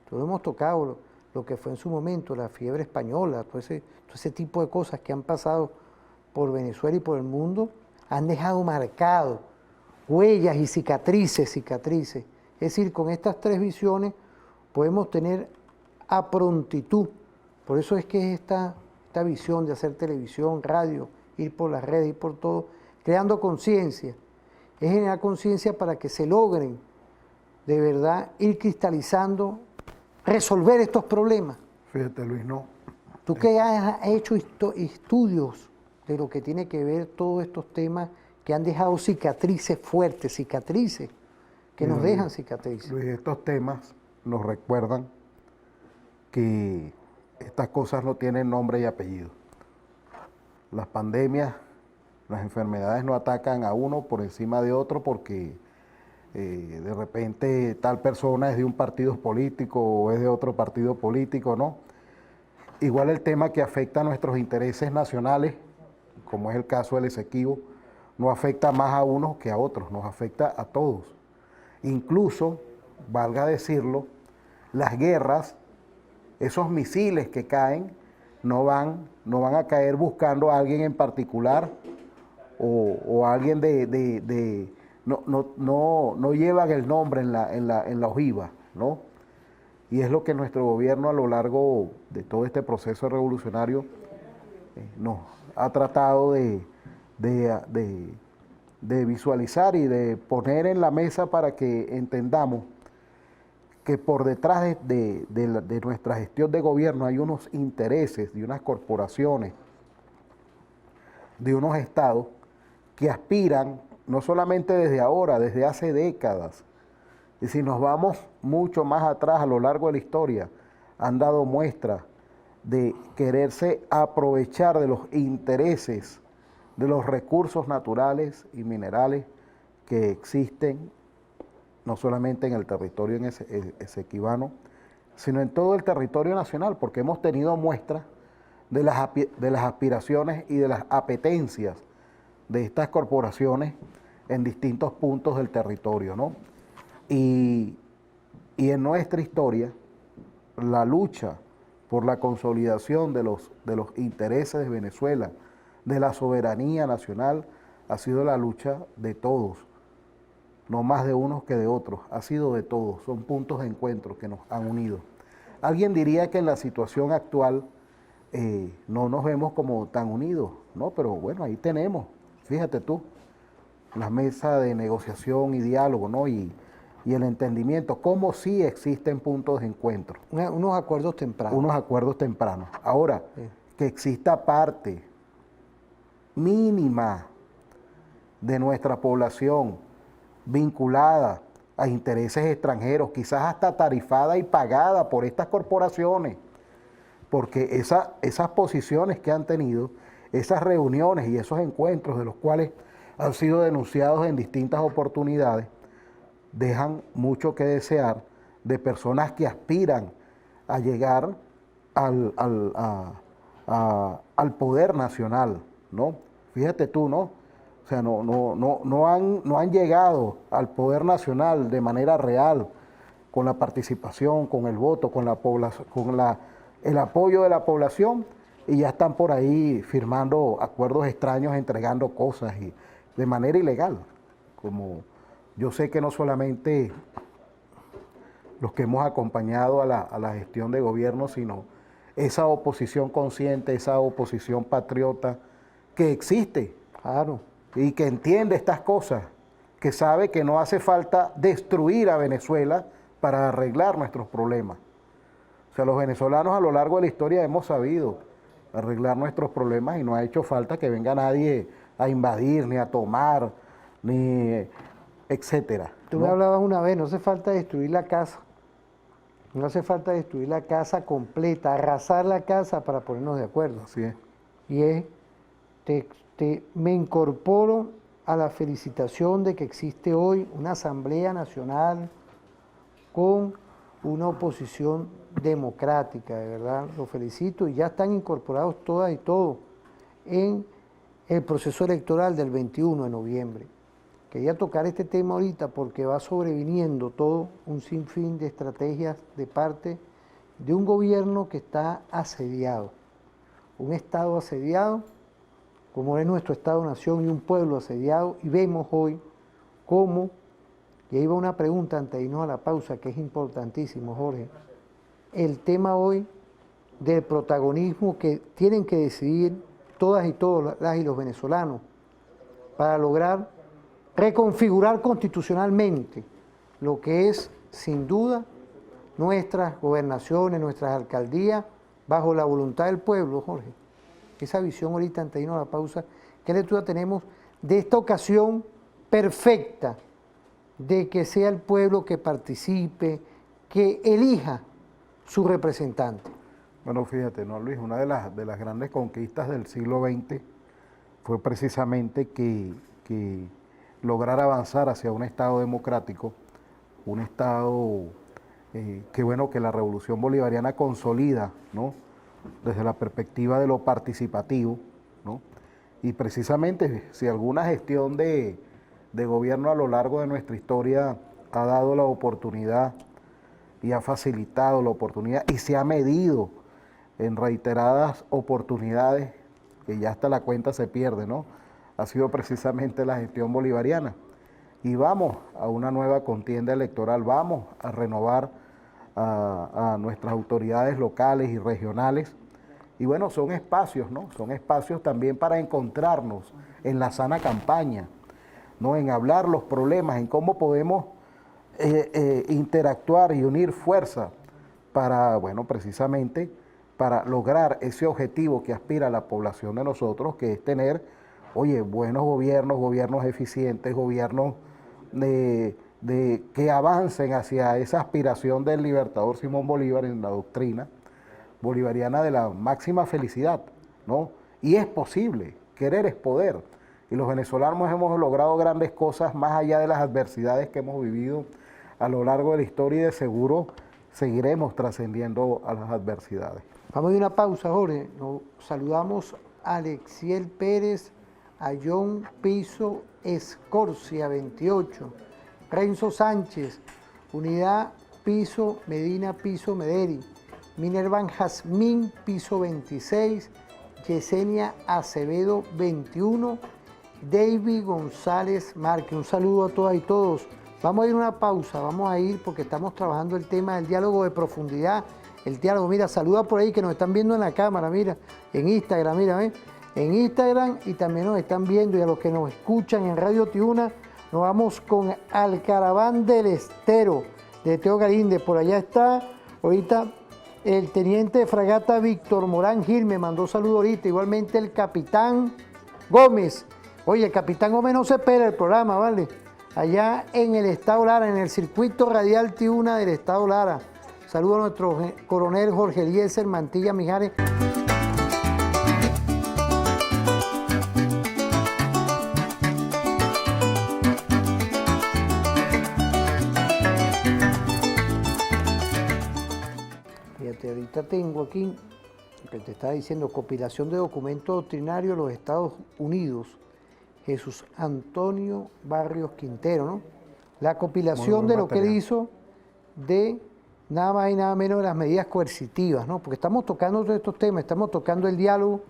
todos hemos tocado lo que fue en su momento la fiebre española, todo ese tipo de cosas que han pasado por Venezuela y por el mundo, han dejado marcado huellas y cicatrices. Es decir, con estas tres visiones podemos tener a prontitud. Por eso es que es esta visión de hacer televisión, radio, ir por las redes, ir por todo, creando conciencia. Es generar conciencia para que se logren de verdad ir cristalizando, resolver estos problemas. Fíjate, Luis, no. Tú que has hecho estudios de lo que tiene que ver todos estos temas que han dejado cicatrices fuertes, cicatrices que nos dejan cicatrices. Luis, estos temas nos recuerdan que estas cosas no tienen nombre y apellido. Las pandemias, las enfermedades no atacan a uno por encima de otro porque De repente tal persona es de un partido político o es de otro partido político, ¿no? Igual el tema que afecta a nuestros intereses nacionales, como es el caso del Esequibo, no afecta más a unos que a otros, nos afecta a todos. Incluso, valga decirlo, las guerras, esos misiles que caen, no van a caer buscando a alguien en particular o a alguien no llevan el nombre en la ojiva, ¿no? Y es lo que nuestro gobierno a lo largo de todo este proceso revolucionario nos ha tratado de visualizar y de poner en la mesa para que entendamos que por detrás de nuestra gestión de gobierno hay unos intereses de unas corporaciones, de unos estados que aspiran, no solamente desde ahora, desde hace décadas, y si nos vamos mucho más atrás a lo largo de la historia, han dado muestras de quererse aprovechar de los intereses, de los recursos naturales y minerales que existen, no solamente en el territorio esequibano, sino en todo el territorio nacional, porque hemos tenido muestras de las aspiraciones y de las apetencias de estas corporaciones en distintos puntos del territorio, ¿no? Y en nuestra historia, la lucha por la consolidación de los intereses de Venezuela, de la soberanía nacional, ha sido la lucha de todos, no más de unos que de otros, ha sido de todos, son puntos de encuentro que nos han unido. Alguien diría que en la situación actual no nos vemos como tan unidos, ¿no? Pero bueno, ahí tenemos, fíjate tú, la mesa de negociación y diálogo, ¿no? Y el entendimiento, cómo sí existen puntos de encuentro. Unos acuerdos tempranos. Unos acuerdos tempranos. Ahora, que exista parte mínima de nuestra población vinculada a intereses extranjeros, quizás hasta tarifada y pagada por estas corporaciones, porque esas posiciones que han tenido, esas reuniones y esos encuentros de los cuales han sido denunciados en distintas oportunidades, dejan mucho que desear de personas que aspiran a llegar al poder nacional, ¿no? Fíjate tú, ¿no? O sea, no han llegado al poder nacional de manera real, con la participación, con el voto, con la población, el apoyo de la población, y ya están por ahí firmando acuerdos extraños, entregando cosas y de manera ilegal. Como yo sé que no solamente los que hemos acompañado a la gestión de gobierno, sino esa oposición consciente, esa oposición patriota que existe. Claro. Y que entiende estas cosas, que sabe que no hace falta destruir a Venezuela para arreglar nuestros problemas. O sea, los venezolanos a lo largo de la historia hemos sabido arreglar nuestros problemas y no ha hecho falta que venga nadie a invadir, ni a tomar, ni etcétera. Tú me hablabas una vez, no hace falta destruir la casa. No hace falta destruir la casa completa, arrasar la casa para ponernos de acuerdo. Así es. Y es, me incorporo a la felicitación de que existe hoy una Asamblea Nacional con una oposición democrática, de verdad, lo felicito, y ya están incorporados todas y todos en el proceso electoral del 21 de noviembre. Quería tocar este tema ahorita porque va sobreviniendo todo un sinfín de estrategias de parte de un gobierno que está asediado, un Estado asediado, como es nuestro Estado-Nación, y un pueblo asediado, y vemos hoy cómo, y ahí va una pregunta antes de irnos a la pausa, que es importantísimo, Jorge, el tema hoy del protagonismo que tienen que decidir todas y todos las y los venezolanos para lograr reconfigurar constitucionalmente lo que es, sin duda, nuestras gobernaciones, nuestras alcaldías, bajo la voluntad del pueblo, Jorge. Esa visión ahorita, antes de irnos a la pausa, ¿qué lectura tenemos de esta ocasión perfecta de que sea el pueblo que participe, que elija su representante? Bueno, fíjate, ¿no, Luis? Una de las grandes conquistas del siglo XX fue precisamente que lograr avanzar hacia un Estado democrático, un Estado que la Revolución Bolivariana consolida, ¿no?, desde la perspectiva de lo participativo, ¿no? Y precisamente si alguna gestión de gobierno a lo largo de nuestra historia ha dado la oportunidad y ha facilitado la oportunidad y se ha medido en reiteradas oportunidades, que ya hasta la cuenta se pierde, ¿no?, ha sido precisamente la gestión bolivariana. Y vamos a una nueva contienda electoral, vamos a renovar a nuestras autoridades locales y regionales. Y bueno, son espacios, ¿no? Son espacios también para encontrarnos en la sana campaña, ¿no?, en hablar los problemas, en cómo podemos interactuar y unir fuerza para, bueno, precisamente para lograr ese objetivo que aspira la población de nosotros, que es tener, oye, buenos gobiernos, gobiernos eficientes, gobiernos que avancen hacia esa aspiración del libertador Simón Bolívar en la doctrina bolivariana de la máxima felicidad, ¿no? Y es posible, querer es poder. Y los venezolanos hemos logrado grandes cosas más allá de las adversidades que hemos vivido a lo largo de la historia, y de seguro seguiremos trascendiendo a las adversidades. Vamos a ir a una pausa, Jorge. Nos saludamos a Alexiel Pérez, a John Piso Escorcia 28, Renzo Sánchez, Unidad Piso Medina Piso Mederi, Minervan Jazmín Piso 26, Yesenia Acevedo 21, David González Márquez. Un saludo a todas y todos. Vamos a ir a una pausa, vamos a ir porque estamos trabajando el tema del diálogo de profundidad. El diálogo, mira, saluda por ahí que nos están viendo en la cámara, mira, en Instagram, mira, ¿ven? En Instagram, y también nos están viendo, y a los que nos escuchan en Radio Tiuna, nos vamos con Alcaraván del Estero, de Teo Galíndez. Por allá está ahorita el teniente de fragata Víctor Morán Gil, me mandó saludo ahorita, igualmente el capitán Gómez. Oye, el capitán Gómez no se espera el programa, ¿vale? Allá en el Estado Lara, en el circuito radial Tiuna del Estado Lara. Saludo a nuestro coronel Jorge Eliezer Mantilla Mijares. Fíjate, ahorita tengo aquí, que te estaba diciendo, compilación de documentos doctrinarios de los Estados Unidos, Jesús Antonio Barrios Quintero, ¿no? La compilación de lo que él hizo de nada más y nada menos de las medidas coercitivas, ¿no? Porque estamos tocando todos estos temas, estamos tocando el diálogo,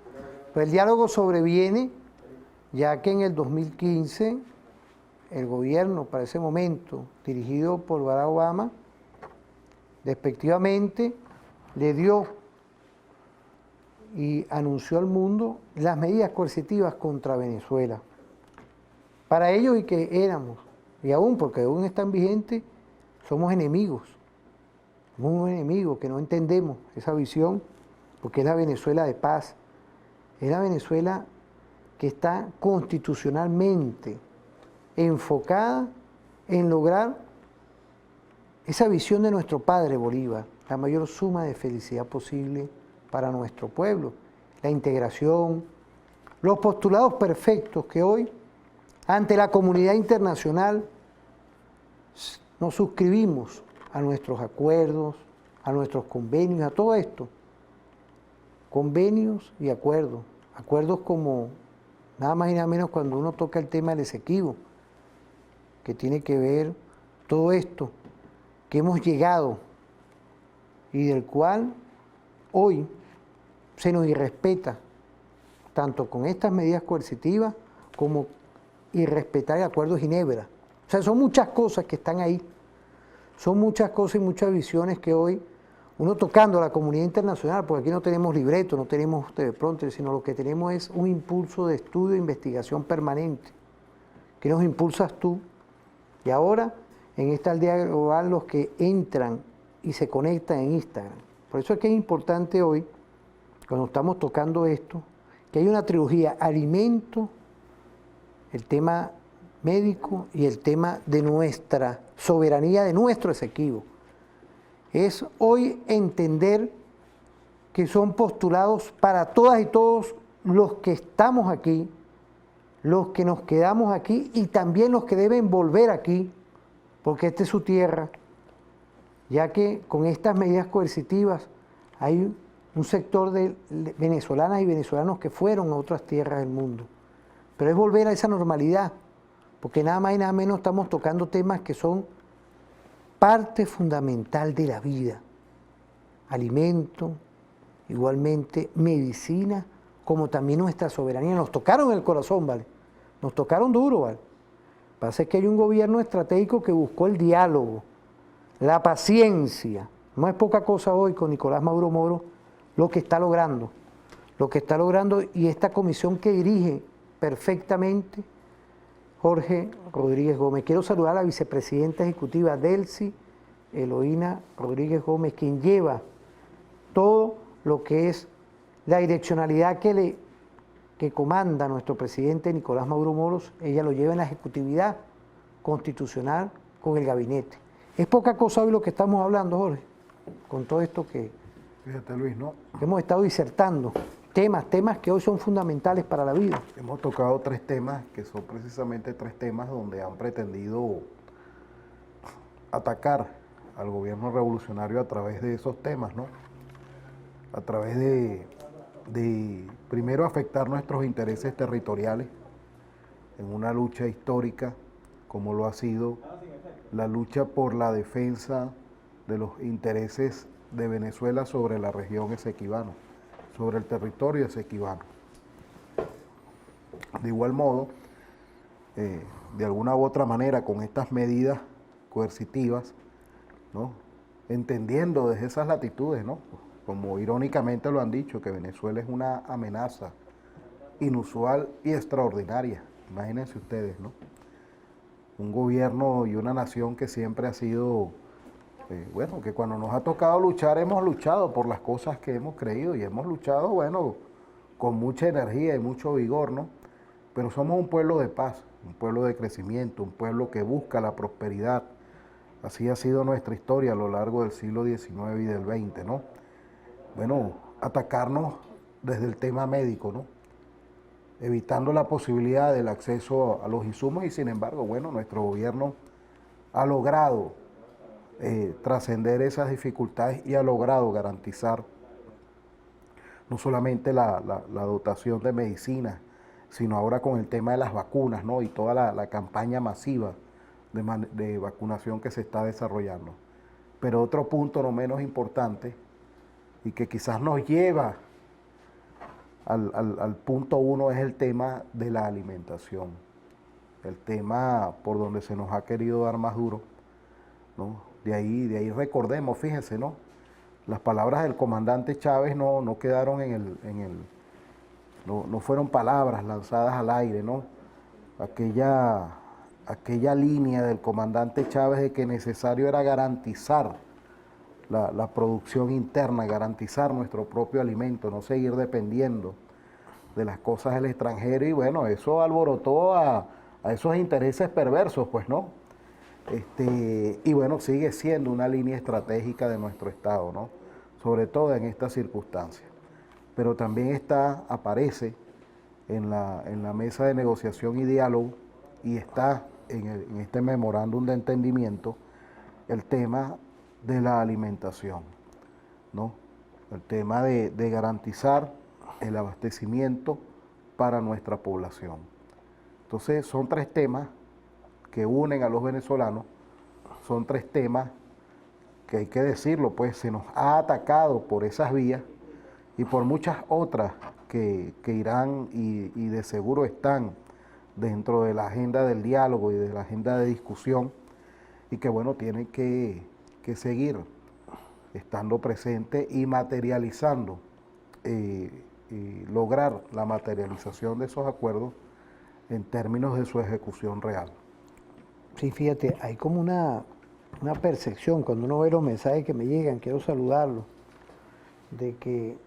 pues el diálogo sobreviene ya que en el 2015 el gobierno para ese momento, dirigido por Barack Obama, despectivamente le dio y anunció al mundo las medidas coercitivas contra Venezuela. Para ellos y que éramos, y aún porque aún están vigentes, somos enemigos. Somos un enemigo que no entendemos esa visión, porque es la Venezuela de paz, es la Venezuela que está constitucionalmente enfocada en lograr esa visión de nuestro padre Bolívar, la mayor suma de felicidad posible para nuestro pueblo, la integración, los postulados perfectos que hoy, ante la comunidad internacional, nos suscribimos a nuestros acuerdos, a nuestros convenios, a todo esto. Convenios y acuerdos. Acuerdos como nada más y nada menos cuando uno toca el tema del Esequibo, que tiene que ver todo esto que hemos llegado y del cual hoy se nos irrespeta, tanto con estas medidas coercitivas como irrespetar el Acuerdo de Ginebra. O sea, son muchas cosas que están ahí. Son muchas cosas y muchas visiones que hoy uno tocando a la comunidad internacional, porque aquí no tenemos libreto, no tenemos teleprompter, sino lo que tenemos es un impulso de estudio e investigación permanente, que nos impulsas tú. Y ahora, en esta aldea global, los que entran y se conectan en Instagram. Por eso es que es importante hoy, cuando estamos tocando esto, que hay una trilogía: alimento, el tema médico y el tema de nuestra soberanía, de nuestro Esequibo. Es hoy entender que son postulados para todas y todos los que estamos aquí, los que nos quedamos aquí y también los que deben volver aquí, porque esta es su tierra, ya que con estas medidas coercitivas hay un sector de venezolanas y venezolanos que fueron a otras tierras del mundo. Pero es volver a esa normalidad, porque nada más y nada menos estamos tocando temas que son parte fundamental de la vida. Alimento, igualmente medicina, como también nuestra soberanía. Nos tocaron el corazón, ¿vale? Nos tocaron duro, ¿vale? Pasa que hay un gobierno estratégico que buscó el diálogo, la paciencia. No es poca cosa hoy con Nicolás Maduro Moro lo que está logrando. Lo que está logrando y esta comisión que dirige perfectamente Jorge Rodríguez Gómez. Quiero saludar a la vicepresidenta ejecutiva Delcy Eloína Rodríguez Gómez, quien lleva todo lo que es la direccionalidad que comanda nuestro presidente Nicolás Maduro Moros. Ella lo lleva en la ejecutividad constitucional con el gabinete. Es poca cosa hoy lo que estamos hablando, Jorge, con todo esto que Fíjate, Luis, ¿no? hemos estado disertando. Temas que hoy son fundamentales para la vida. Hemos tocado tres temas que son precisamente tres temas donde han pretendido atacar al gobierno revolucionario a través de esos temas, ¿no? A través de primero afectar nuestros intereses territoriales en una lucha histórica como lo ha sido la lucha por la defensa de los intereses de Venezuela sobre la región esequibano, sobre el territorio esequibano. De igual modo, de alguna u otra manera, con estas medidas coercitivas, ¿no? Entendiendo desde esas latitudes, ¿no? Como irónicamente lo han dicho, que Venezuela es una amenaza inusual y extraordinaria. Imagínense ustedes, ¿no? Un gobierno y una nación que siempre ha sido, bueno, que cuando nos ha tocado luchar, hemos luchado por las cosas que hemos creído y hemos luchado, bueno, con mucha energía y mucho vigor, ¿no? Pero somos un pueblo de paz, un pueblo de crecimiento, un pueblo que busca la prosperidad. Así ha sido nuestra historia a lo largo del siglo XIX y del XX, ¿no? Bueno, atacarnos desde el tema médico, ¿no? Evitando la posibilidad del acceso a los insumos y sin embargo, bueno, nuestro gobierno ha logrado trascender esas dificultades y ha logrado garantizar no solamente la dotación de medicinas, sino ahora con el tema de las vacunas, ¿no? Y toda la campaña masiva de vacunación que se está desarrollando. Pero otro punto no menos importante y que quizás nos lleva al punto uno es el tema de la alimentación. El tema por donde se nos ha querido dar más duro, ¿no? De ahí recordemos, fíjense, ¿no? Las palabras del comandante Chávez no quedaron no fueron palabras lanzadas al aire, ¿no? Aquella línea del comandante Chávez de que necesario era garantizar la producción interna, garantizar nuestro propio alimento, no seguir dependiendo de las cosas del extranjero y bueno, eso alborotó a esos intereses perversos, pues, ¿no? Y bueno, sigue siendo una línea estratégica de nuestro Estado, ¿no? Sobre todo en estas circunstancias. Pero también aparece en la mesa de negociación y diálogo y está en este memorándum de entendimiento el tema de la alimentación, ¿no? El tema de garantizar el abastecimiento para nuestra población. Entonces son tres temas que unen a los venezolanos, son tres temas que hay que decirlo, pues se nos ha atacado por esas vías y por muchas otras que irán y de seguro están dentro de la agenda del diálogo y de la agenda de discusión y que bueno, tienen que seguir estando presente y materializando, y lograr la materialización de esos acuerdos en términos de su ejecución real. Sí, fíjate, hay como una percepción cuando uno ve los mensajes que me llegan, quiero saludarlos, de que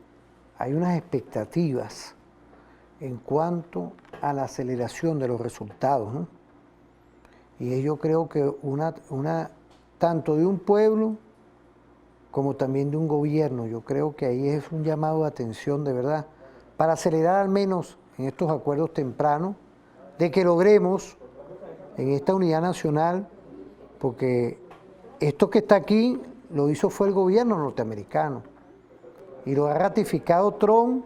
hay unas expectativas en cuanto a la aceleración de los resultados, ¿no? Y yo creo que tanto de un pueblo como también de un gobierno, yo creo que ahí es un llamado de atención de verdad, para acelerar al menos en estos acuerdos tempranos de que logremos en esta unidad nacional, porque esto que está aquí lo hizo fue el gobierno norteamericano y lo ha ratificado Trump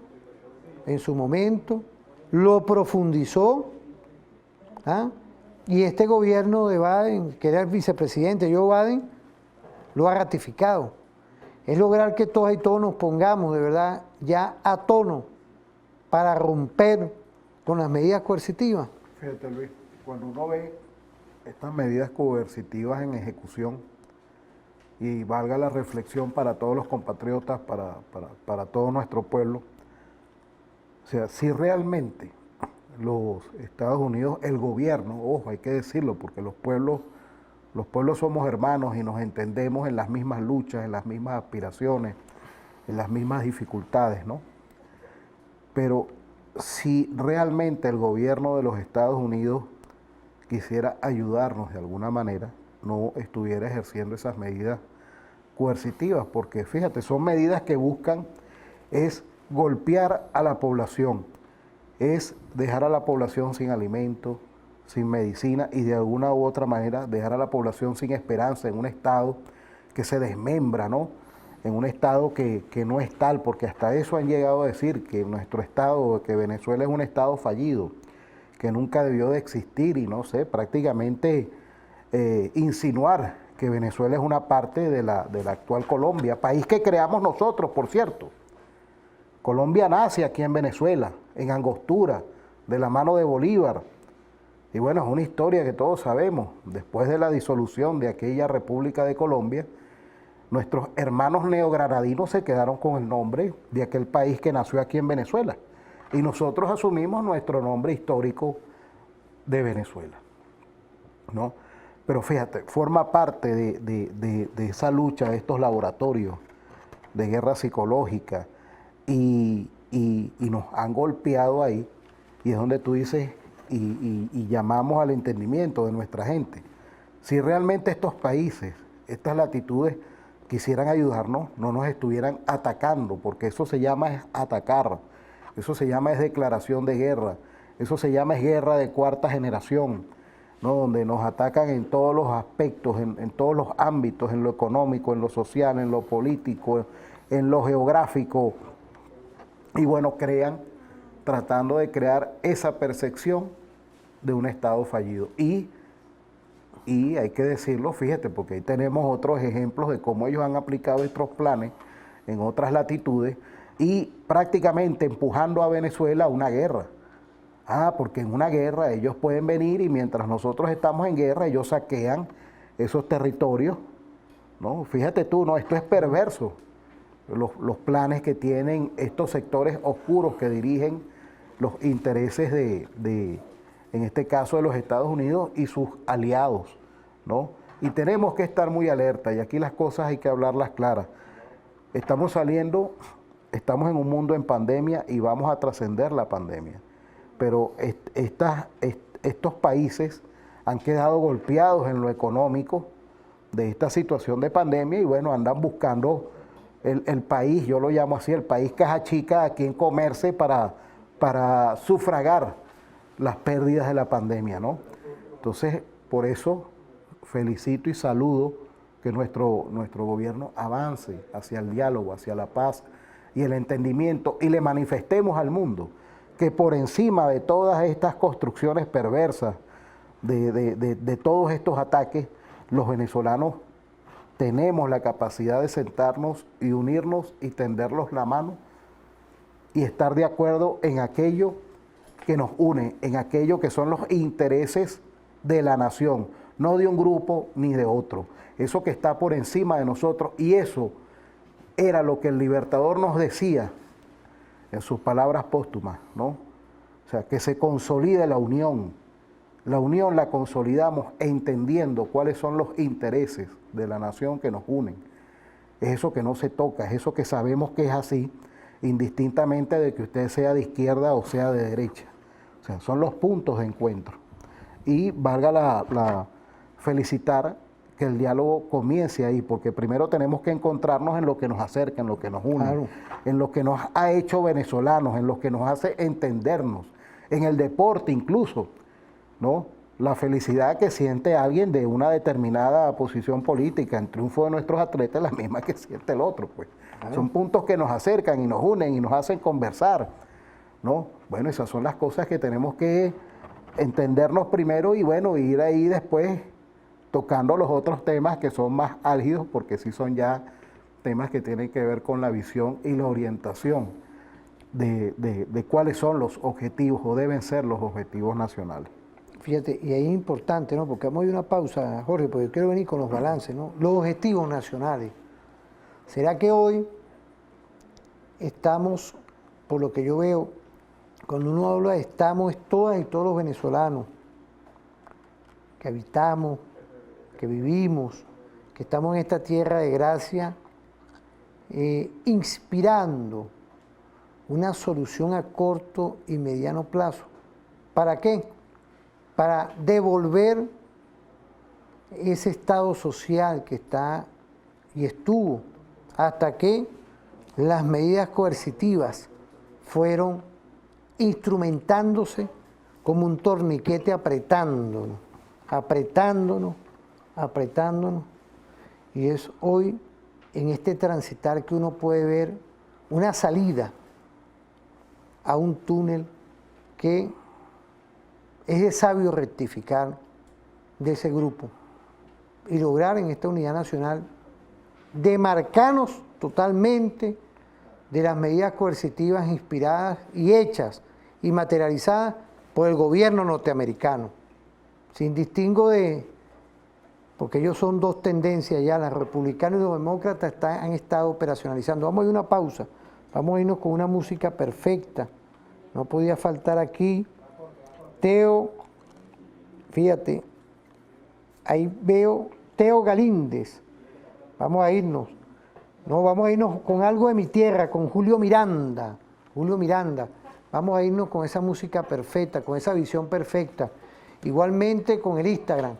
en su momento, lo profundizó, ¿ah? Y este gobierno de Biden, que era el vicepresidente Joe Biden, lo ha ratificado. Es lograr que todas y todos nos pongamos de verdad ya a tono para romper con las medidas coercitivas. Fíjate, Luis, cuando uno ve estas medidas coercitivas en ejecución, y valga la reflexión para todos los compatriotas, para todo nuestro pueblo, o sea, si realmente los Estados Unidos, el gobierno, ojo, hay que decirlo, porque los pueblos somos hermanos y nos entendemos en las mismas luchas, en las mismas aspiraciones, en las mismas dificultades, ¿no? Pero si realmente el gobierno de los Estados Unidos quisiera ayudarnos de alguna manera, no estuviera ejerciendo esas medidas coercitivas, porque fíjate, son medidas que buscan es golpear a la población, es dejar a la población sin alimento, sin medicina y de alguna u otra manera dejar a la población sin esperanza en un estado que se desmembra, ¿no? En un estado que no es tal, porque hasta eso han llegado a decir que nuestro estado, que Venezuela es un estado fallido, que nunca debió de existir y no sé, prácticamente insinuar que Venezuela es una parte de la actual Colombia, país que creamos nosotros, por cierto. Colombia nace aquí en Venezuela, en Angostura, de la mano de Bolívar. Y bueno, es una historia que todos sabemos. Después de la disolución de aquella República de Colombia, nuestros hermanos neogranadinos se quedaron con el nombre de aquel país que nació aquí en Venezuela. Y nosotros asumimos nuestro nombre histórico de Venezuela, ¿no? Pero fíjate, forma parte de esa lucha de estos laboratorios de guerra psicológica y nos han golpeado ahí, y es donde tú dices, y llamamos al entendimiento de nuestra gente. Si realmente estos países, estas latitudes, quisieran ayudarnos, no nos estuvieran atacando, porque eso se llama es atacar, eso se llama es declaración de guerra, eso se llama es guerra de cuarta generación, ¿no? Donde nos atacan en todos los aspectos, en todos los ámbitos, en lo económico, en lo social, en lo político, en lo geográfico, y bueno, tratando de crear esa percepción de un Estado fallido. Y hay que decirlo, fíjate, porque ahí tenemos otros ejemplos de cómo ellos han aplicado estos planes en otras latitudes y prácticamente empujando a Venezuela a una guerra. Porque en una guerra ellos pueden venir y mientras nosotros estamos en guerra, ellos saquean esos territorios, ¿no? Fíjate tú, ¿no? Esto es perverso. Los planes que tienen estos sectores oscuros que dirigen los intereses en este caso de los Estados Unidos y sus aliados, ¿no? Y tenemos que estar muy alerta, y aquí las cosas hay que hablarlas claras. Estamos en un mundo en pandemia y vamos a trascender la pandemia, pero estos países han quedado golpeados en lo económico de esta situación de pandemia y bueno, andan buscando el país, yo lo llamo así, el país caja chica a quien comerse para sufragar las pérdidas de la pandemia, ¿no? Entonces, por eso felicito y saludo que nuestro gobierno avance hacia el diálogo, hacia la paz y el entendimiento y le manifestemos al mundo que por encima de todas estas construcciones perversas, de todos estos ataques, los venezolanos tenemos la capacidad de sentarnos y unirnos y tenderlos la mano y estar de acuerdo en aquello que nos une, en aquello que son los intereses de la nación, no de un grupo ni de otro. Eso que está por encima de nosotros, y eso era lo que el Libertador nos decía en sus palabras póstumas, ¿no? O sea, que se consolide la unión. La unión la consolidamos entendiendo cuáles son los intereses de la nación que nos unen. Es eso que no se toca, es eso que sabemos que es así, indistintamente de que usted sea de izquierda o sea de derecha. O sea, son los puntos de encuentro. Y valga la felicitar que el diálogo comience ahí, porque primero tenemos que encontrarnos en lo que nos acerca, en lo que nos une, claro, en lo que nos ha hecho venezolanos, en lo que nos hace entendernos, en el deporte incluso. ¿no? La felicidad que siente alguien de una determinada posición política, el triunfo de nuestros atletas es la misma que siente el otro, pues. Claro. Son puntos que nos acercan y nos unen y nos hacen conversar, ¿no? Bueno, esas son las cosas que tenemos que entendernos primero y bueno, ir ahí después tocando los otros temas que son más álgidos, porque sí son ya temas que tienen que ver con la visión y la orientación de cuáles son los objetivos o deben ser los objetivos nacionales. Fíjate, y ahí es importante, ¿no? Porque vamos a ir a una pausa, Jorge, porque yo quiero venir con los balances, ¿no? Los objetivos nacionales. ¿Será que hoy estamos, por lo que yo veo, cuando uno habla de estamos, es todas y todos los venezolanos que habitamos, que vivimos, que estamos en esta tierra de gracia, inspirando una solución a corto y mediano plazo? ¿Para qué? Para devolver ese estado social que está y estuvo hasta que las medidas coercitivas fueron instrumentándose como un torniquete apretándonos, y es hoy en este transitar que uno puede ver una salida a un túnel que es de sabio rectificar de ese grupo y lograr en esta unidad nacional demarcarnos totalmente de las medidas coercitivas inspiradas y hechas y materializadas por el gobierno norteamericano, sin distingo de, porque ellos son dos tendencias ya, los republicanos y los demócratas han estado operacionalizando. Vamos a ir a una pausa, vamos a irnos con una música perfecta, no podía faltar aquí. Teo, fíjate, ahí veo Teo Galíndez, vamos a irnos con algo de mi tierra, con Julio Miranda, vamos a irnos con esa música perfecta, con esa visión perfecta, igualmente con el Instagram,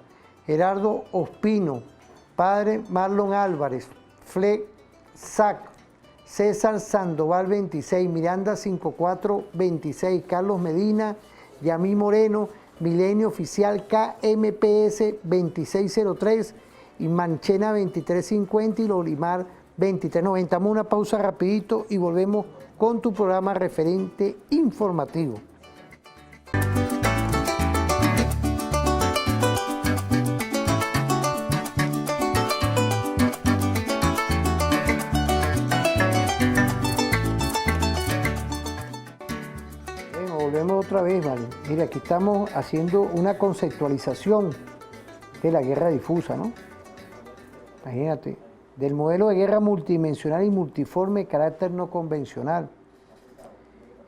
Gerardo Ospino, Padre Marlon Álvarez, Fleck Sac, César Sandoval 26, Miranda 5426, Carlos Medina, Yamí Moreno, Milenio Oficial KMPS 2603 y Manchena 2350 y Lolimar 2390. Damos una pausa rapidito y volvemos con tu programa Referente Informativo. Volvemos otra vez, ¿vale? Mira, aquí estamos haciendo una conceptualización de la guerra difusa, ¿no? Imagínate, del modelo de guerra multidimensional y multiforme de carácter no convencional.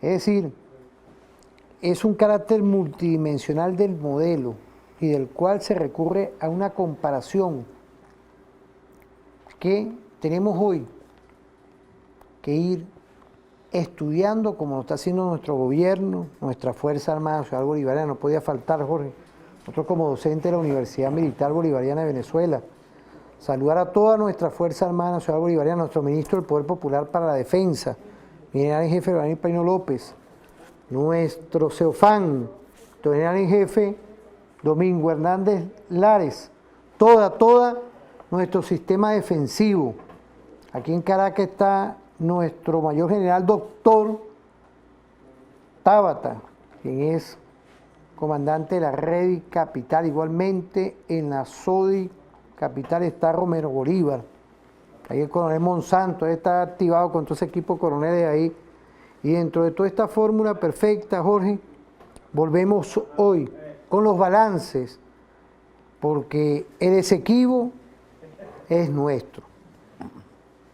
Es decir, es un carácter multidimensional del modelo y del cual se recurre a una comparación que tenemos hoy que ir estudiando como lo está haciendo nuestro gobierno, nuestra Fuerza Armada Nacional Bolivariana. No podía faltar, Jorge, nosotros como docente de la Universidad Militar Bolivariana de Venezuela, saludar a toda nuestra Fuerza Armada Nacional Bolivariana, nuestro ministro del Poder Popular para la Defensa, general en jefe Daniel Paino López, nuestro CEOFAN, general en jefe Domingo Hernández Lares, toda nuestro sistema defensivo. Aquí en Caracas está nuestro mayor general doctor Tábata, quien es comandante de la REDI Capital. Igualmente en la SODI Capital está Romero Bolívar. Ahí el coronel Monsanto está activado con todo ese equipo de coroneles ahí. Y dentro de toda esta fórmula perfecta, Jorge, volvemos hoy con los balances, porque el Esequibo es nuestro.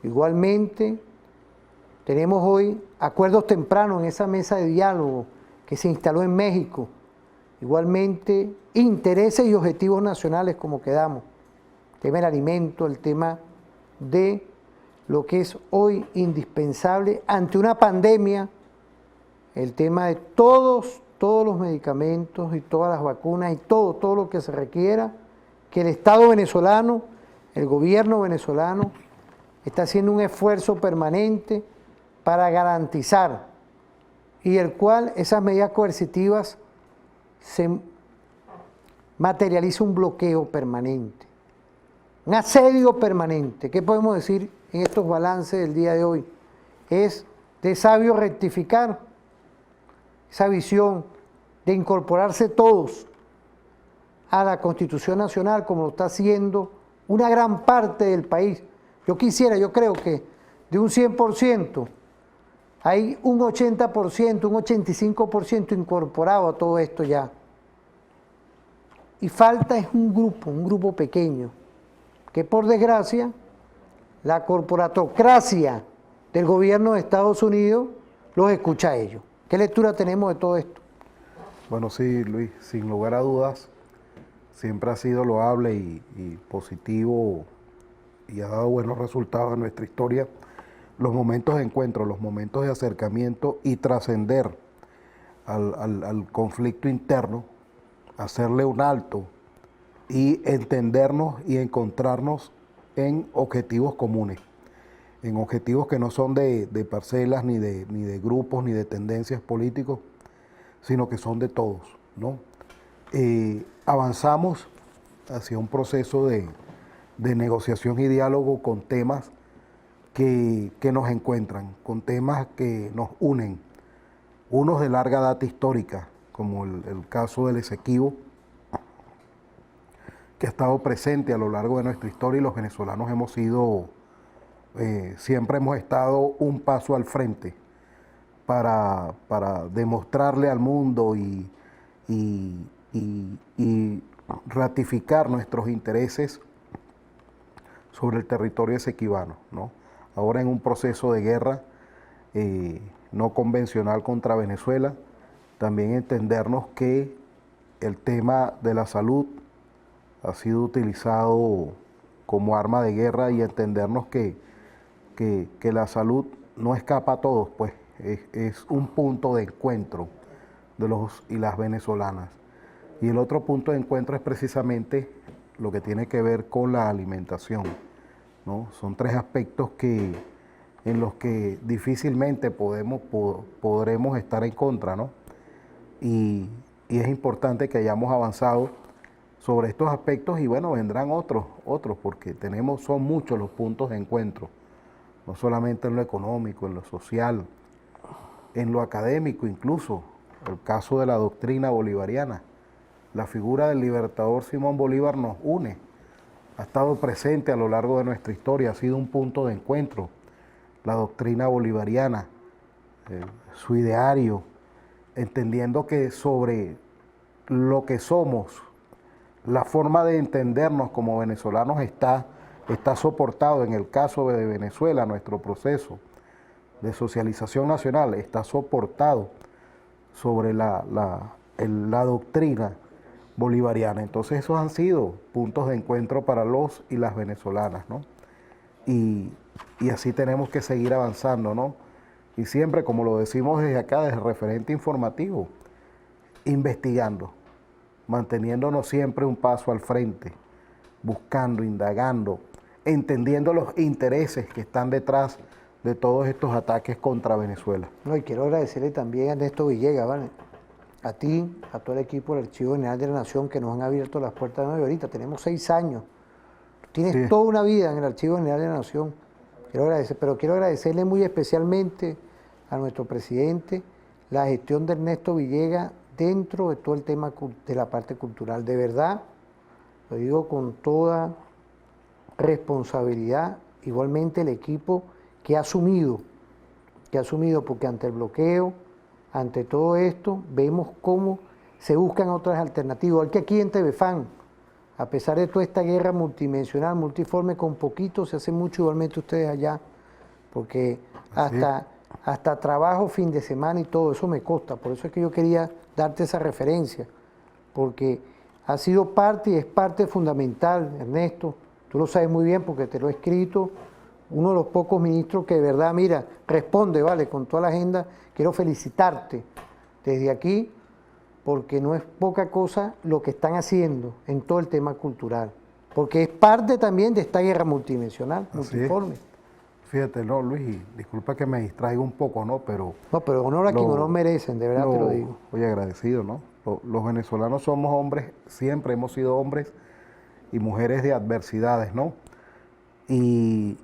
Igualmente, tenemos hoy acuerdos tempranos en esa mesa de diálogo que se instaló en México. Igualmente, intereses y objetivos nacionales como quedamos. El tema del alimento, el tema de lo que es hoy indispensable ante una pandemia, el tema de todos los medicamentos y todas las vacunas y todo lo que se requiera, que el Estado venezolano, el gobierno venezolano, está haciendo un esfuerzo permanente para garantizar, y el cual esas medidas coercitivas se materializa un bloqueo permanente, un asedio permanente. ¿Qué podemos decir en estos balances del día de hoy? Es de sabio rectificar esa visión de incorporarse todos a la Constitución Nacional, como lo está haciendo una gran parte del país. Yo creo que de un 100%, hay un 80%, un 85% incorporado a todo esto ya. Y falta es un grupo pequeño, que por desgracia, la corporatocracia del gobierno de Estados Unidos los escucha a ellos. ¿Qué lectura tenemos de todo esto? Bueno, sí, Luis, sin lugar a dudas, siempre ha sido loable y positivo y ha dado buenos resultados en nuestra historia los momentos de encuentro, los momentos de acercamiento y trascender al conflicto interno, hacerle un alto y entendernos y encontrarnos en objetivos comunes, en objetivos que no son de parcelas, ni de grupos, ni de tendencias políticos, sino que son de todos, ¿no? Avanzamos hacia un proceso de negociación y diálogo con temas que nos encuentran, con temas que nos unen, unos de larga data histórica, como el caso del Esequibo, que ha estado presente a lo largo de nuestra historia, y los venezolanos siempre hemos estado un paso al frente para demostrarle al mundo y ratificar nuestros intereses sobre el territorio esequibano, ¿no? Ahora en un proceso de guerra no convencional contra Venezuela, también entendernos que el tema de la salud ha sido utilizado como arma de guerra, y entendernos que la salud no escapa a todos, pues es un punto de encuentro de los y las venezolanas. Y el otro punto de encuentro es precisamente lo que tiene que ver con la alimentación, ¿no? Son tres aspectos en los que difícilmente podremos estar en contra, ¿no? Y es importante que hayamos avanzado sobre estos aspectos, y bueno, vendrán otros, porque son muchos los puntos de encuentro, no solamente en lo económico, en lo social, en lo académico incluso, el caso de la doctrina bolivariana. La figura del libertador Simón Bolívar nos une, ha estado presente a lo largo de nuestra historia, ha sido un punto de encuentro. La doctrina bolivariana, su ideario, entendiendo que sobre lo que somos, la forma de entendernos como venezolanos está soportado, en el caso de Venezuela, nuestro proceso de socialización nacional está soportado sobre la doctrina bolivariana. Entonces esos han sido puntos de encuentro para los y las venezolanas, ¿no? Y así tenemos que seguir avanzando, ¿no? Y siempre, como lo decimos desde acá, desde el referente informativo, investigando, manteniéndonos siempre un paso al frente, buscando, indagando, entendiendo los intereses que están detrás de todos estos ataques contra Venezuela. No, y quiero agradecerle también a Ernesto Villegas, ¿vale? A ti, a todo el equipo del Archivo General de la Nación, que nos han abierto las puertas de nuevo. Ahorita tenemos 6 años. Tienes toda una vida en el Archivo General de la Nación. Quiero agradecerle muy especialmente a nuestro presidente la gestión de Ernesto Villegas dentro de todo el tema de la parte cultural. De verdad, lo digo con toda responsabilidad, igualmente el equipo que ha asumido, porque ante el bloqueo, ante todo esto, vemos cómo se buscan otras alternativas, igual que aquí en TVFAN, a pesar de toda esta guerra multidimensional, multiforme, con poquito se hace mucho, igualmente ustedes allá, porque hasta trabajo, fin de semana y todo, eso me consta. Por eso es que yo quería darte esa referencia, porque ha sido parte y es parte fundamental, Ernesto, tú lo sabes muy bien porque te lo he escrito, uno de los pocos ministros que de verdad, mira, responde, vale, con toda la agenda. Quiero felicitarte desde aquí, porque no es poca cosa lo que están haciendo en todo el tema cultural, porque es parte también de esta guerra multidimensional, multiforme. Fíjate, no, Luis, y disculpa que me distraiga un poco, ¿no? Pero No, pero honor a quien honor merecen, de verdad te lo digo. Oye, agradecido, ¿no? Los venezolanos somos hombres, siempre hemos sido hombres y mujeres de adversidades, ¿no? Y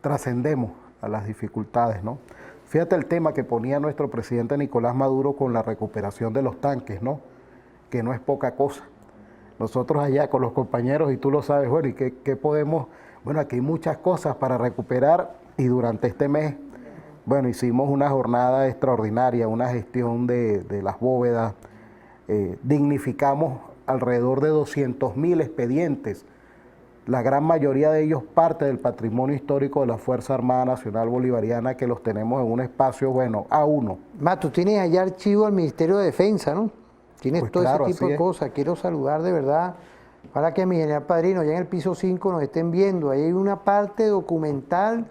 trascendemos a las dificultades, ¿no? Fíjate el tema que ponía nuestro presidente Nicolás Maduro con la recuperación de los tanques, ¿no? Que no es poca cosa. Nosotros allá con los compañeros, y tú lo sabes, bueno, ¿y qué podemos? Bueno, aquí hay muchas cosas para recuperar y durante este mes, bueno, hicimos una jornada extraordinaria, una gestión de las bóvedas, dignificamos alrededor de 200.000 expedientes, la gran mayoría de ellos parte del patrimonio histórico de la Fuerza Armada Nacional Bolivariana, que los tenemos en un espacio, bueno, A1. Más, tú tienes allá archivo al Ministerio de Defensa, ¿no? Tienes Pues todo claro, ese tipo así de es. cosas. Quiero saludar de verdad para que mi general padrino, ya en el piso 5 nos estén viendo. Ahí hay una parte documental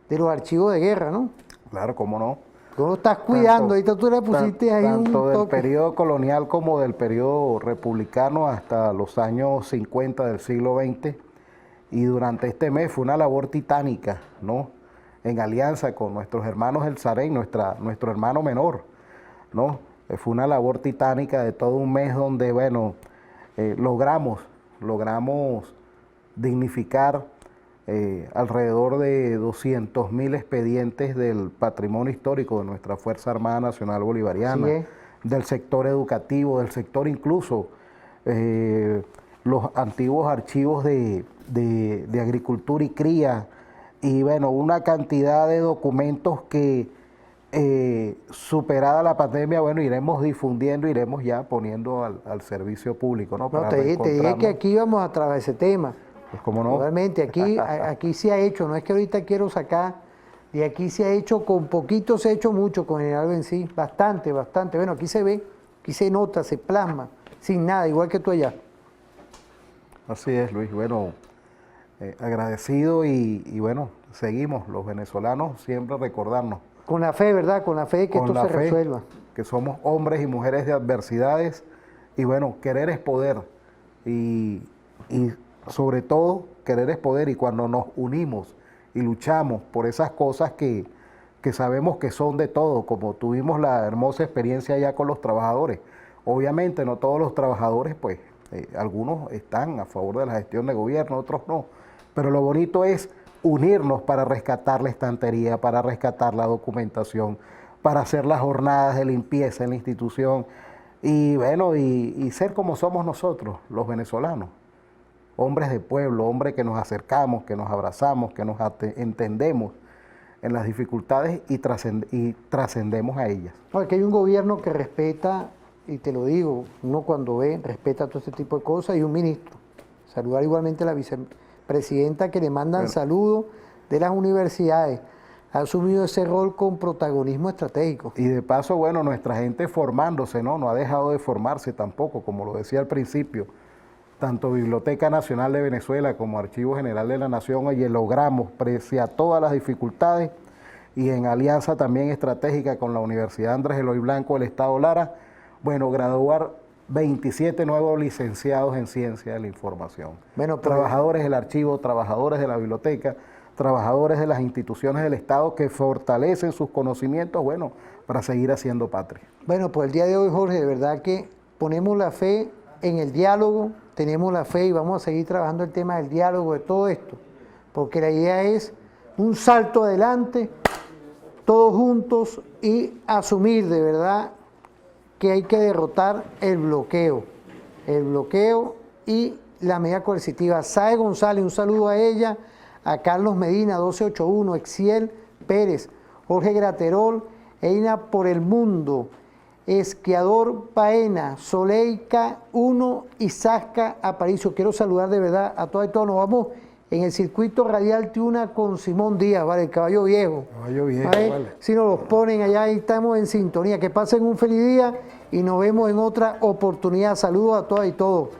de los archivos de guerra, ¿no? Claro, cómo no. Tú lo estás cuidando, ahorita tú le pusiste ahí tanto un del toque. periodo colonial como del periodo republicano hasta los años 50 del siglo XX. Y durante este mes fue una labor titánica, ¿no? En alianza con nuestros hermanos del Sarén, nuestro hermano menor, ¿no? Fue una labor titánica de todo un mes donde, bueno, logramos dignificar alrededor de 200.000 expedientes del patrimonio histórico de nuestra Fuerza Armada Nacional Bolivariana, Así es. del sector educativo, del sector incluso los antiguos archivos de agricultura y cría, y bueno, una cantidad de documentos que superada la pandemia, bueno, iremos difundiendo, iremos ya poniendo al servicio público, ¿no? No, Para te dije que reencontrarnos. aquí vamos a trabajar ese tema. Pues cómo no. Realmente, aquí se ha hecho, no es que ahorita quiero sacar, de aquí se ha hecho, con poquito se ha hecho mucho con el general Bencí, bastante, bastante. Bueno, aquí se ve, aquí se nota, se plasma, sin nada, igual que tú allá. Así es, Luis. Bueno, agradecido y bueno, seguimos los venezolanos siempre recordarnos Con la fe, ¿verdad? Con la fe de que con esto la se fe resuelva. que somos hombres y mujeres de adversidades y bueno, querer es poder y sobre todo querer es poder, y cuando nos unimos y luchamos por esas cosas que sabemos que son de todo, como tuvimos la hermosa experiencia ya con los trabajadores. Obviamente no todos los trabajadores, pues algunos están a favor de la gestión de gobierno, otros no, pero lo bonito es unirnos para rescatar la estantería, para rescatar la documentación, para hacer las jornadas de limpieza en la institución y bueno, y ser como somos nosotros, los venezolanos, hombres de pueblo, hombres que nos acercamos, que nos abrazamos, que nos entendemos en las dificultades y trascendemos a ellas. No, aquí hay un gobierno que respeta, y te lo digo, uno cuando ve, respeta todo este tipo de cosas, y un ministro. Saludar igualmente a la vicepresidenta que le mandan saludos de las universidades. Ha asumido ese rol con protagonismo estratégico. Y de paso, bueno, nuestra gente formándose, ¿no? No ha dejado de formarse tampoco, como lo decía al principio. Tanto Biblioteca Nacional de Venezuela como Archivo General de la Nación, oye, logramos, pese a todas las dificultades y en alianza también estratégica con la Universidad Andrés Eloy Blanco del Estado Lara, bueno, graduar 27 nuevos licenciados en Ciencia de la Información. Bueno, pero trabajadores del archivo, trabajadores de la biblioteca, trabajadores de las instituciones del Estado que fortalecen sus conocimientos, bueno, para seguir haciendo patria. Bueno, pues el día de hoy, Jorge, de verdad que ponemos la fe en el diálogo, tenemos la fe y vamos a seguir trabajando el tema del diálogo, de todo esto, porque la idea es un salto adelante, todos juntos y asumir de verdad que hay que derrotar el bloqueo y la medida coercitiva. Sae González, un saludo a ella, a Carlos Medina, 1281, Exiel Pérez, Jorge Graterol, Eina por el Mundo, Esquiador Paena, Soleica 1 y Sasca Aparicio. Quiero saludar de verdad a todas y todos. Nos vamos en el circuito radial Tiuna con Simón Díaz, ¿vale? El caballo viejo. Caballo viejo, ¿Vale? vale. Si nos los ponen allá, ahí estamos en sintonía. Que pasen un feliz día y nos vemos en otra oportunidad. Saludos a todas y todos.